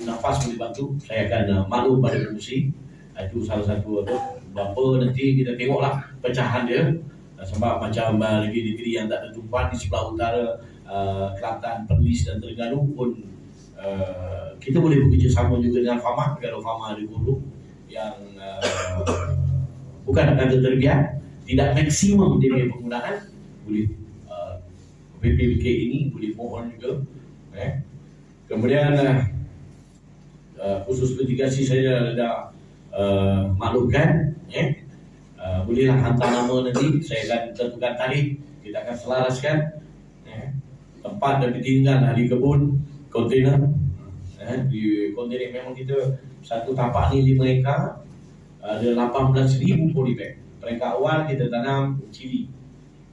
nafas boleh bantu, saya akan maklum pada fungsi. Itu salah satu berapa nanti kita tengoklah pecahan dia. Sebab macam negeri-negeri yang tak ada tumpuan di sebelah utara, Kelantan, Perlis dan Terengganu pun kita boleh bekerjasama juga dengan Fama. Kalau Fama ada guru yang bukan kata terbiar, tidak maksimum dia punya penggunaan, boleh PPBK ini boleh mohon juga. Kemudian khusus mitigasi saya dah maklumkan, bolehlah hantar nama nanti, saya akan tentukan tarikh, kita akan selaraskan tempat dan ditinggal di kebun kontainer. Di kontainer memang kita satu tapak ni 5 ekar, ada 18,000 polybag. Peringkat awal kita tanam cili,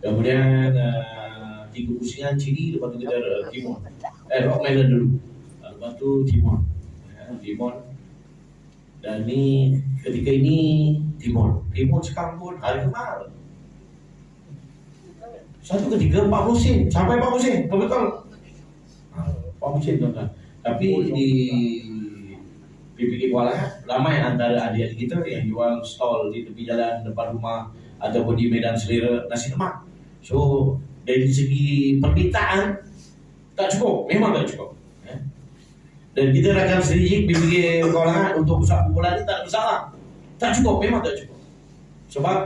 kemudian 3 pusingan cili, lepas tu kita timun, rock melon dulu, lepas tu timun. Dan ni ketika ini timun sekarang pun harga mahal. Satu ketika 40 sen sampai 40 sen, betul? 40 sen tuan-tuan. Tapi di PPK Kuala ramai antara adik-adik kita yang jual stall di tepi jalan depan rumah ataupun di Medan Selera nasi lemak. So dari segi permintaan tak cukup, memang tak cukup. Dan kita rakan strategik PPK Kuala untuk pusat kumpulan ini tak ada masalah. Tak cukup, memang tak cukup. Sebab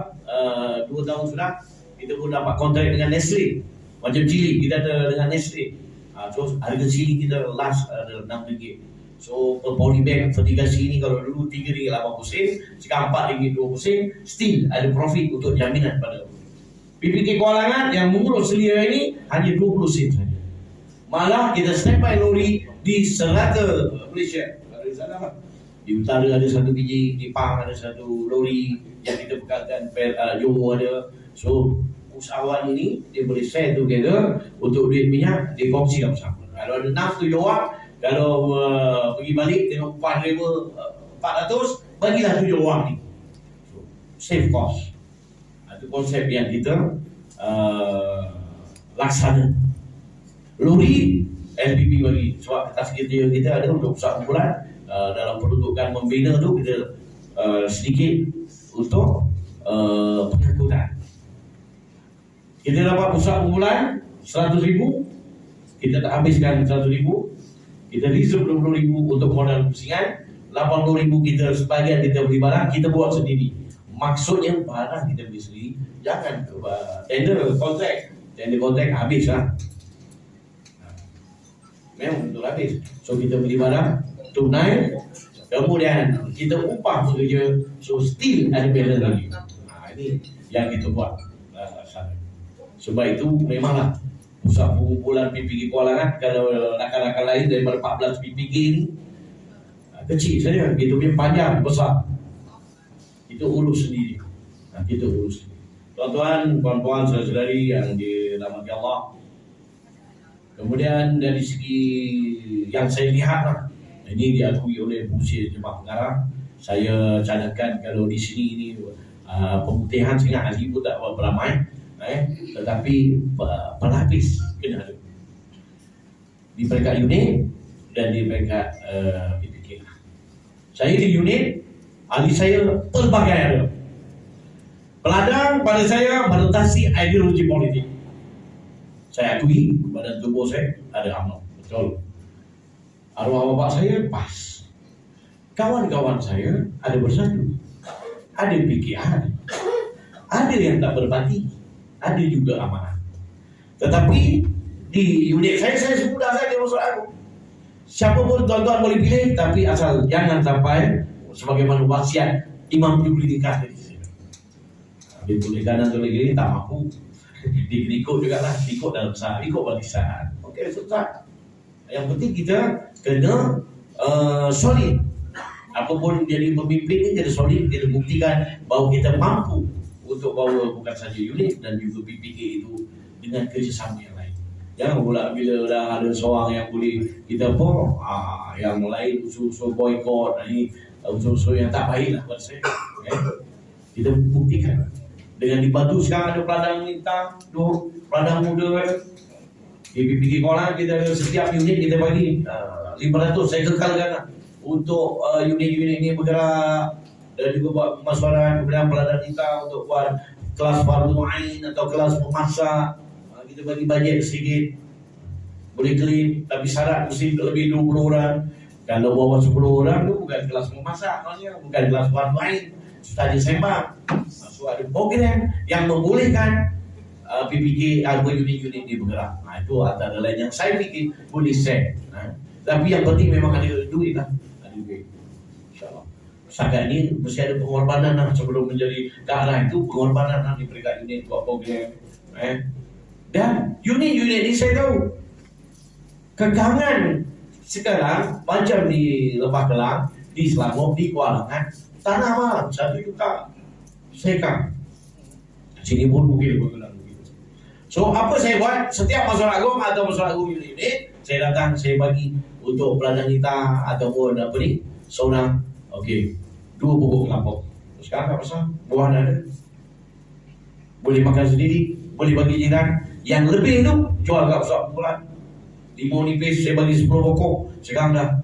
2 tahun sudah kita pun dapat kontrak dengan Nestle. Macam cili kita ada dengan Nestle. So harga cili kita last ada RM6. So per polybag fertigasi ini kalau dulu RM3.80 sen, sekarang RM4.20 sen, still ada profit untuk jaminan pada PPK Kuala yang mengurus selia ini hanya 20 sen saja. Malah kita standby lori di selatan Malaysia. Di utara ada 1 biji, di Pahang ada 1 lori yang kita bekalkan, Johor ada. So usahawan ini dia boleh share together untuk duit minyak, dia kongsikan bersama. Kalau ada 6 7 orang, kalau pergi balik tengok upah level 400, bagilah 7 orang ni. So, save cost. Itu konsep yang kita laksana. Lori LPP bagi, sebab atas kita ada untuk pusat kumpulan dalam peruntukan membina tu kita sedikit untuk pengangkutan. Kita dapat pusat kumpulan 100,000, kita tak habiskan 100,000, kita reserve 20,000 untuk modal pusingan, 80,000 kita sebagian kita beli barang, kita buat sendiri. Maksudnya barang kita beli sendiri, jangan tender kontrak habis lah. Memang betul habis. So kita beli barang tunai, kemudian kita upah pekerja, so still ada balance lagi. Ini yang kita buat. Sebab itu memanglah pusat pengumpulan PPK Kuala kalau rakan-rakan lain daripada 14 PPK ini kecil saja, kita punya panjang besar, kita urus sendiri. Kita urus sendiri. Tuan-tuan, puan-puan, saudara-saudari yang dirahmati Allah. Kemudian dari segi yang saya lihat lah, ini diakui oleh Fungsi Jemaah Pengarah. Saya cadangkan kalau di sini ini pemutihan sangat ahli pun tak beramai, tetapi pelapis kena ada di peringkat unit dan di peringkat PPK. Saya di unit, ahli saya pelbagai ada. Peladang pada saya menentasi ideologi politik. Saya akui badan tubuh saya ada UMNO, betul. Arwah bapak saya pas. Kawan-kawan saya ada bersatu, ada PKR, ada yang tak berparti, ada juga amanah. Tetapi di unit saya semudah saja masuk aku. Siapa pun tuan-tuan boleh pilih, tapi asal jangan sampai sebagaimana wasiat Imam Jubli nikah dari sini. Di tulis kanan tulis kiri tak mampu. Ikut juga lah, ikut dalam sah, ikut barisan. Okey, susah. Yang penting kita kena solid. Apapun jadi pemimpin ni jadi solid, kita buktikan bahawa kita mampu untuk bawa bukan saja unit dan juga PPK itu dengan kerjasama yang lain. Jangan pula bila dah ada seorang yang boleh kita yang lain usul-usul boykot, ini usul-usul yang tak baik lah buat saya. Kita buktikan. Dengan dibantu sekarang ada peladang minta, peladang muda di PPK Kuala kita setiap unit kita bagi 500 saya kekalkan lah. Untuk unit-unit ini bergerak dan juga buat pemasaran kemudian peladang kita untuk buat kelas fardu ain atau kelas memasak. Kita bagi bajet sedikit, boleh claim, tapi syarat mesti lebih 20 orang. Kalau bawah 10 orang tu bukan kelas memasak, maknanya bukan kelas fardu ain, saja sembang. So ada program yang membolehkan PPK atau unit-unit ini bergerak. Itu antara lain yang saya fikir boleh share. Tapi yang penting memang ada duit lah. Ada duit. InsyaAllah. Setakat ni mesti ada pengorbanan lah sebelum menjadi ke arah itu. Pengorbanan lah diberikan unit buat program. Dan unit-unit ni saya tahu kekangan sekarang macam di Lembah Kelang, di Selangor, di Kuala Langat, tanah mahal 1 juta sekang. Sini pun mungkin bergelang begitu. So apa saya buat? Setiap masyarakat agung atau masyarakat agung unit, saya datang, saya bagi untuk peladang kita ataupun apa ni, seorang, okey, 2 pokok kelapa. Sekarang tak pasal, buah dah ada. Boleh makan sendiri, boleh bagi jiran. Yang lebih tu jual kat pusat kumpulan. 5 nipis saya bagi 10 pokok. Sekarang dah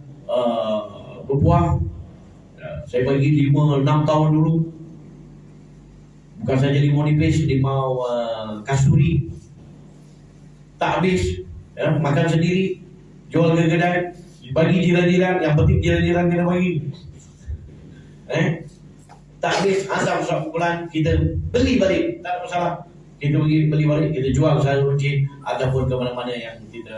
berbuah. Saya bagi 5-6 tahun dulu. Bukan saja 5 nipis, 5 kasturi. Tak habis, makan sendiri, jual ke kedai, bagi jiran-jiran. Yang penting jiran-jiran kena bagi. Tak habis, hantar pusat kumpulan, kita beli balik, tak ada masalah. Kita pergi beli balik, kita jual sayur runcit ataupun ke mana-mana yang kita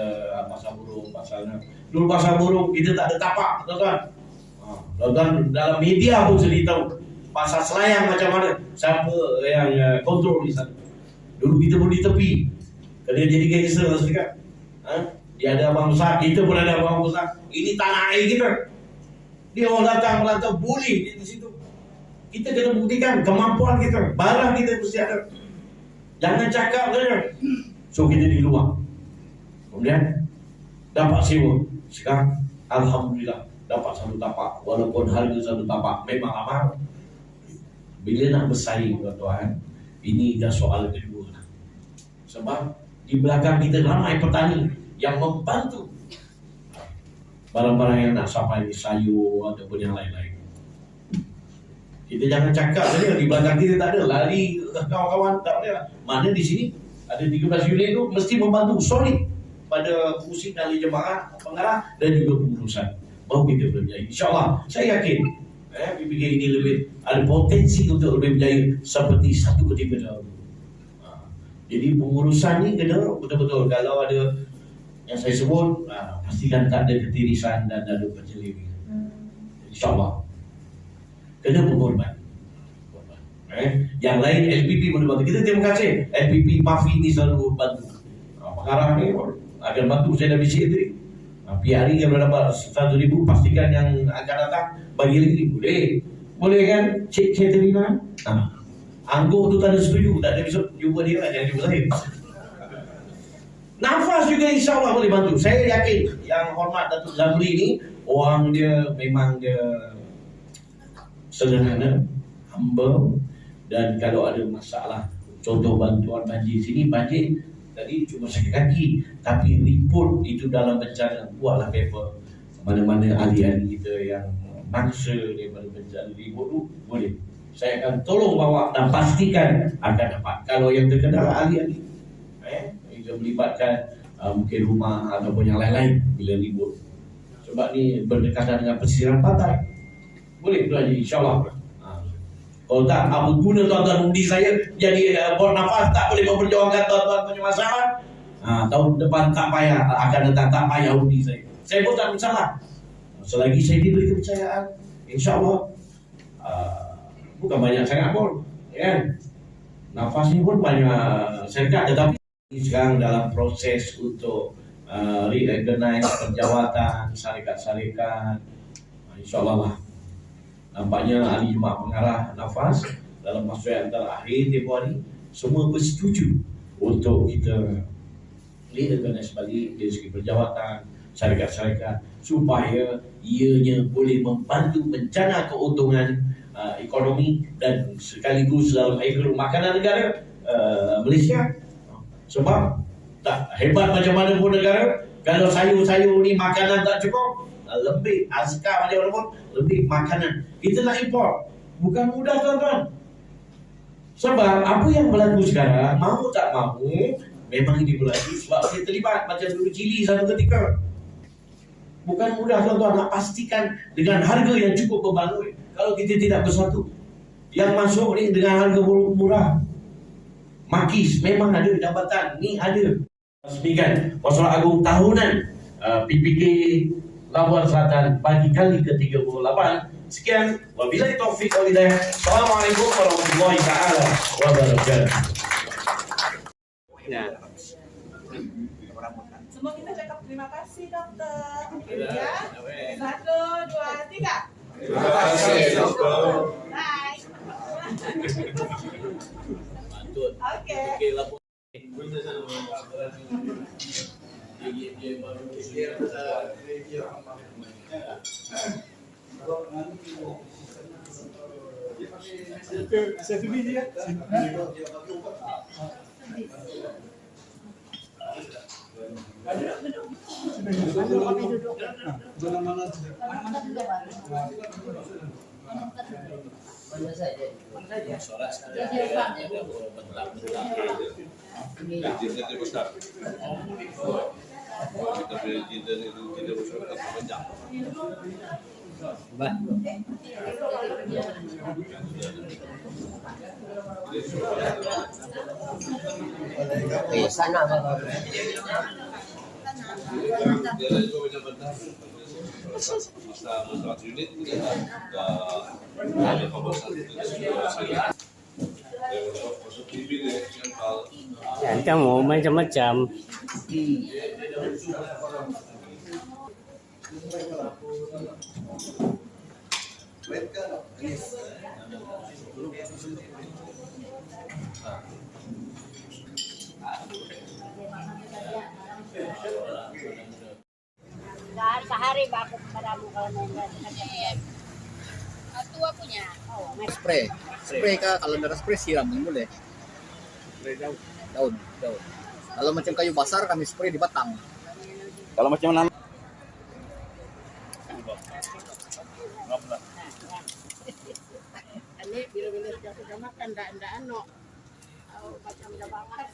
pasar burung, pasarnya. Dulu pasar burung kita tak ada tapak, tuan-tuan. Tuan-tuan dalam media pun sedih tahu pasar Selayang macam mana, siapa yang kontrol di sana. Dulu kita pun di tepi. Kalau dia jadi gangster sedekat. Dia ada abang besar, kita pun ada abang besar. Ini tanah air kita. Dia orang datang melantau boleh di situ. Kita kena buktikan kemampuan kita, barang kita mesti ada. Jangan cakap saja. So kita di luar. Kemudian dapat sewa. Sekarang alhamdulillah dapat 1 tapak. Walaupun harga 1 tapak memang amal. Bila nak bersaing tuan-tuan, ini dah soal kedua. Sebab di belakang kita ramai petani yang membantu barang-barang yang nak sampai sayur ataupun yang lain-lain. Kita jangan cakap saja di belakang kita tak ada, lari kawan-kawan, tak boleh lah. Mana di sini ada 13 unit tu mesti membantu solid pada fungsi ahli jemaah, pengarah dan juga pengurusan. Baru kita boleh berjaya. InsyaAllah saya yakin PPK ini lebih ada potensi untuk lebih berjaya seperti satu ketika dahulu. Jadi pengurusan ni kena betul-betul, kalau ada yang saya sebut, pastikan tak ada ketirisan dan ada penyelidikan. InsyaAllah kena pengorban. Yang lain LPP boleh bantu. Kita terima kasih LPP Pafi ni selalu bantu. Pengarah ni akan bantu. Saya dah bisik tadi. PRI yang berdapat 100,000, pastikan yang akan datang bagi lagi. Boleh kan Cik Terina? Anggur tu tak ada setuju, tak ada besok jumpa dia lah, jangan jumpa saya. Nafas juga insyaAllah boleh bantu. Saya yakin yang hormat Datuk Zamri ni, orang dia memang dia sederhana, humble, dan kalau ada masalah, contoh bantuan banjir sini, banjir tadi cuma sakit kaki, tapi report itu dalam bencana, buatlah paper. Mana-mana ahli-ahli kita yang mangsa daripada bencana report tu, boleh. Saya akan tolong bawa dan pastikan akan dapat. Kalau yang terkenal ahli-ahli, kita melibatkan mungkin rumah ataupun yang lain-lain bila report. Sebab ni berdekatan dengan pesisiran pantai. Boleh tu aja, insyaAllah. Kalau tak, apa guna tuan-tuan undi saya jadi bor nafas, tak boleh memperjuangkan tuan-tuan punya masalah. Tahun depan tak payah, akan datang tak payah undi saya. Saya pun tak bersalah. Selagi saya diberi kepercayaan, insyaAllah bukan banyak sangat pun, kan? Nafas ni pun banyak syarikat, tetapi sekarang dalam proses untuk re-organize perjawatan syarikat-syarikat. InsyaAllah lah. Nampaknya ahli jemaah pengarah Nafas dalam masa yang terakhir tempoh hari semua bersetuju untuk kita re-organize balik dari segi perjawatan syarikat-syarikat supaya ianya boleh membantu bencana keuntungan ekonomi dan sekaligus dalam ekonomi makanan negara Malaysia. Sebab tak hebat macam mana pun negara, kalau sayur-sayur ni makanan tak cukup, lebih azkar walaupun lebih makanan. Kita nak import. Bukan mudah tuan-tuan. Sebab apa yang berlaku sekarang, mau tak mau, memang ini berlaku sebab kita terlibat macam dulu Chili satu ketika. Bukan mudah tuan-tuan nak pastikan dengan harga yang cukup berbaloi kalau kita tidak bersatu. Yang masuk ni dengan harga murah. Makis memang ada jabatan, ni ada. Resmikan Wassalam Agung tahunan PPK Labuan Selatan pagi kali ke-38. Sekian, wabillahi taufiq wal hidayah. Assalamualaikum warahmatullahi taala wabarakatuh. Ya. Semua kita cakap terima kasih dokter. Ya. 1, 2, 3. Terima kasih, dokter. Bye. Oke. Izin besar. Kita beri izin itu tidak besar banyak. Bah. Sana Dia ada juga banyak bentar. Masa unit kita ada pembahasan saya. Masuk TV deh, Yan kamu macam-macam. sehari baku padamu kalau main. Tua punya. Oh, Spray kah? Kalau darah spray siram boleh. Spray daun. Kalau macam kayu besar kami spray di batang. Kalau macam nanam Ini bila-bila jatuh sama kan ndak ano. Macam dah banget.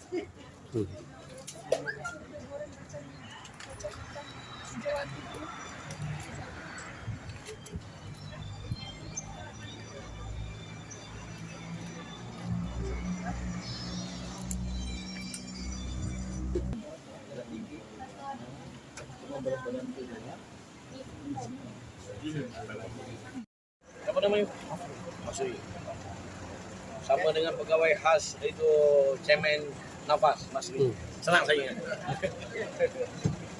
Apa namanya? Masri. Sama dengan pegawai khas itu cemen nafas Masri. Senang saya.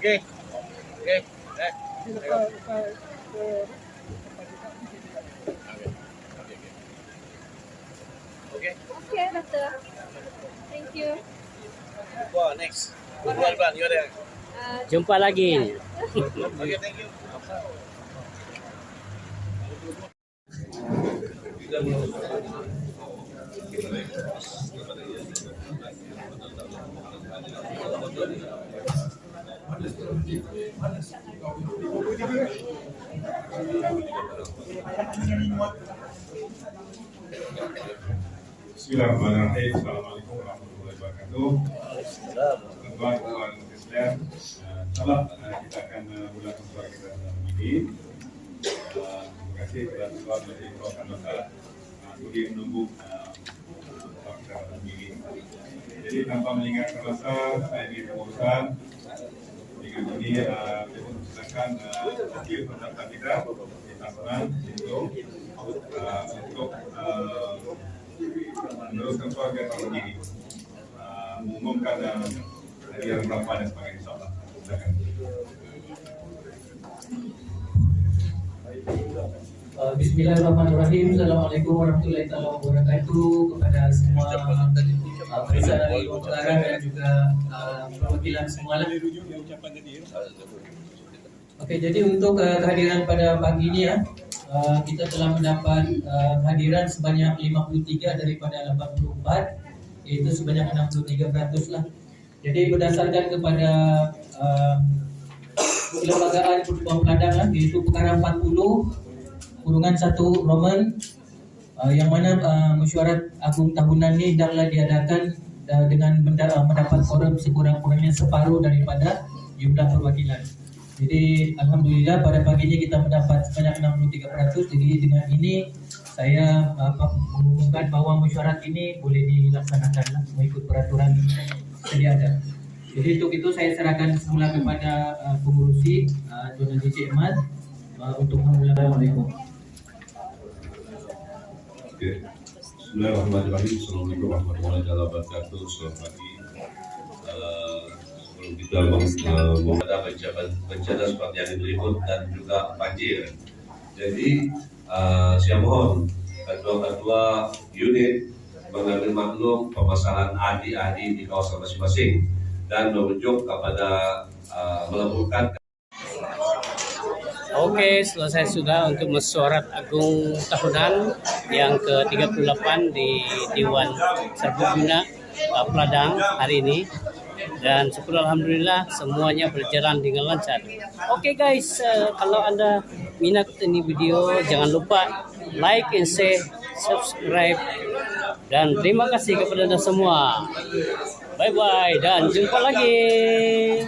Okey. Okey. Okay, dokter. Thank you. Wah, next. Buat you ada. Jumpa lagi. Okay, thank you. Bismillahirrahmanirrahim. Assalamualaikum warahmatullahi wabarakatuh. Tuan-tuan Islam, insyaallah kita akan mulakan suara kita dalam ini. Terima kasih kepada tuan dari Kawasan Masalah sudi menunggu kita dalam ini. Jadi tanpa mengingatkan masa, saya ingin mengurusan dengan ini silakan wakil peserta kita di tahunan untuk meneruskan keluarga tahun ini, mengumumkan hadiah berapa dan sebagainya, insyaAllah. Silakan. Bismillahirrahmanirrahim. Assalamualaikum warahmatullahi wabarakatuh kepada semua pemirsa dari Utara dan juga perwakilan semua. Okey, jadi untuk kehadiran pada pagi ini kita telah mendapat kehadiran sebanyak 53 daripada 84, iaitu sebanyak 63% lah. Jadi berdasarkan kepada Kelembagaan Pertubuhan Peladang iaitu perkara 40/1 Roman yang mana mesyuarat agung tahunan ini hendaklah diadakan dengan mendapat quorum sekurang-kurangnya separuh daripada jumlah perwakilan. Jadi alhamdulillah pada pagi ini kita mendapat sebanyak 63%. Jadi dengan ini saya mengumumkan bahawa mesyuarat ini boleh dilaksanakan mengikut peraturan sedia ada. Jadi untuk itu saya serahkan semula kepada pengurusi Tuan Encik Ahmad untuk memulakan. Assalamualaikum. Oke. Bismillahirrahmanirrahim. Assalamualaikum warahmatullahi wabarakatuh. Selamat pagi. Sebelum kita ada bencana seperti yang berikut dan juga banjir. Jadi saya mohon ketua-ketua unit mengambil maklum permasalahan ahli-ahli di kawasan masing-masing dan merujuk kepada melaporkan. Oke, selesai sudah untuk mesyuarat agung tahunan yang ke-38 di Dewan Serbaguna Peladang hari ini. Dan syukur alhamdulillah semuanya berjalan dengan lancar. Oke guys, kalau anda minat ini video jangan lupa like and share, subscribe, dan terima kasih kepada anda semua. Bye bye dan jumpa lagi.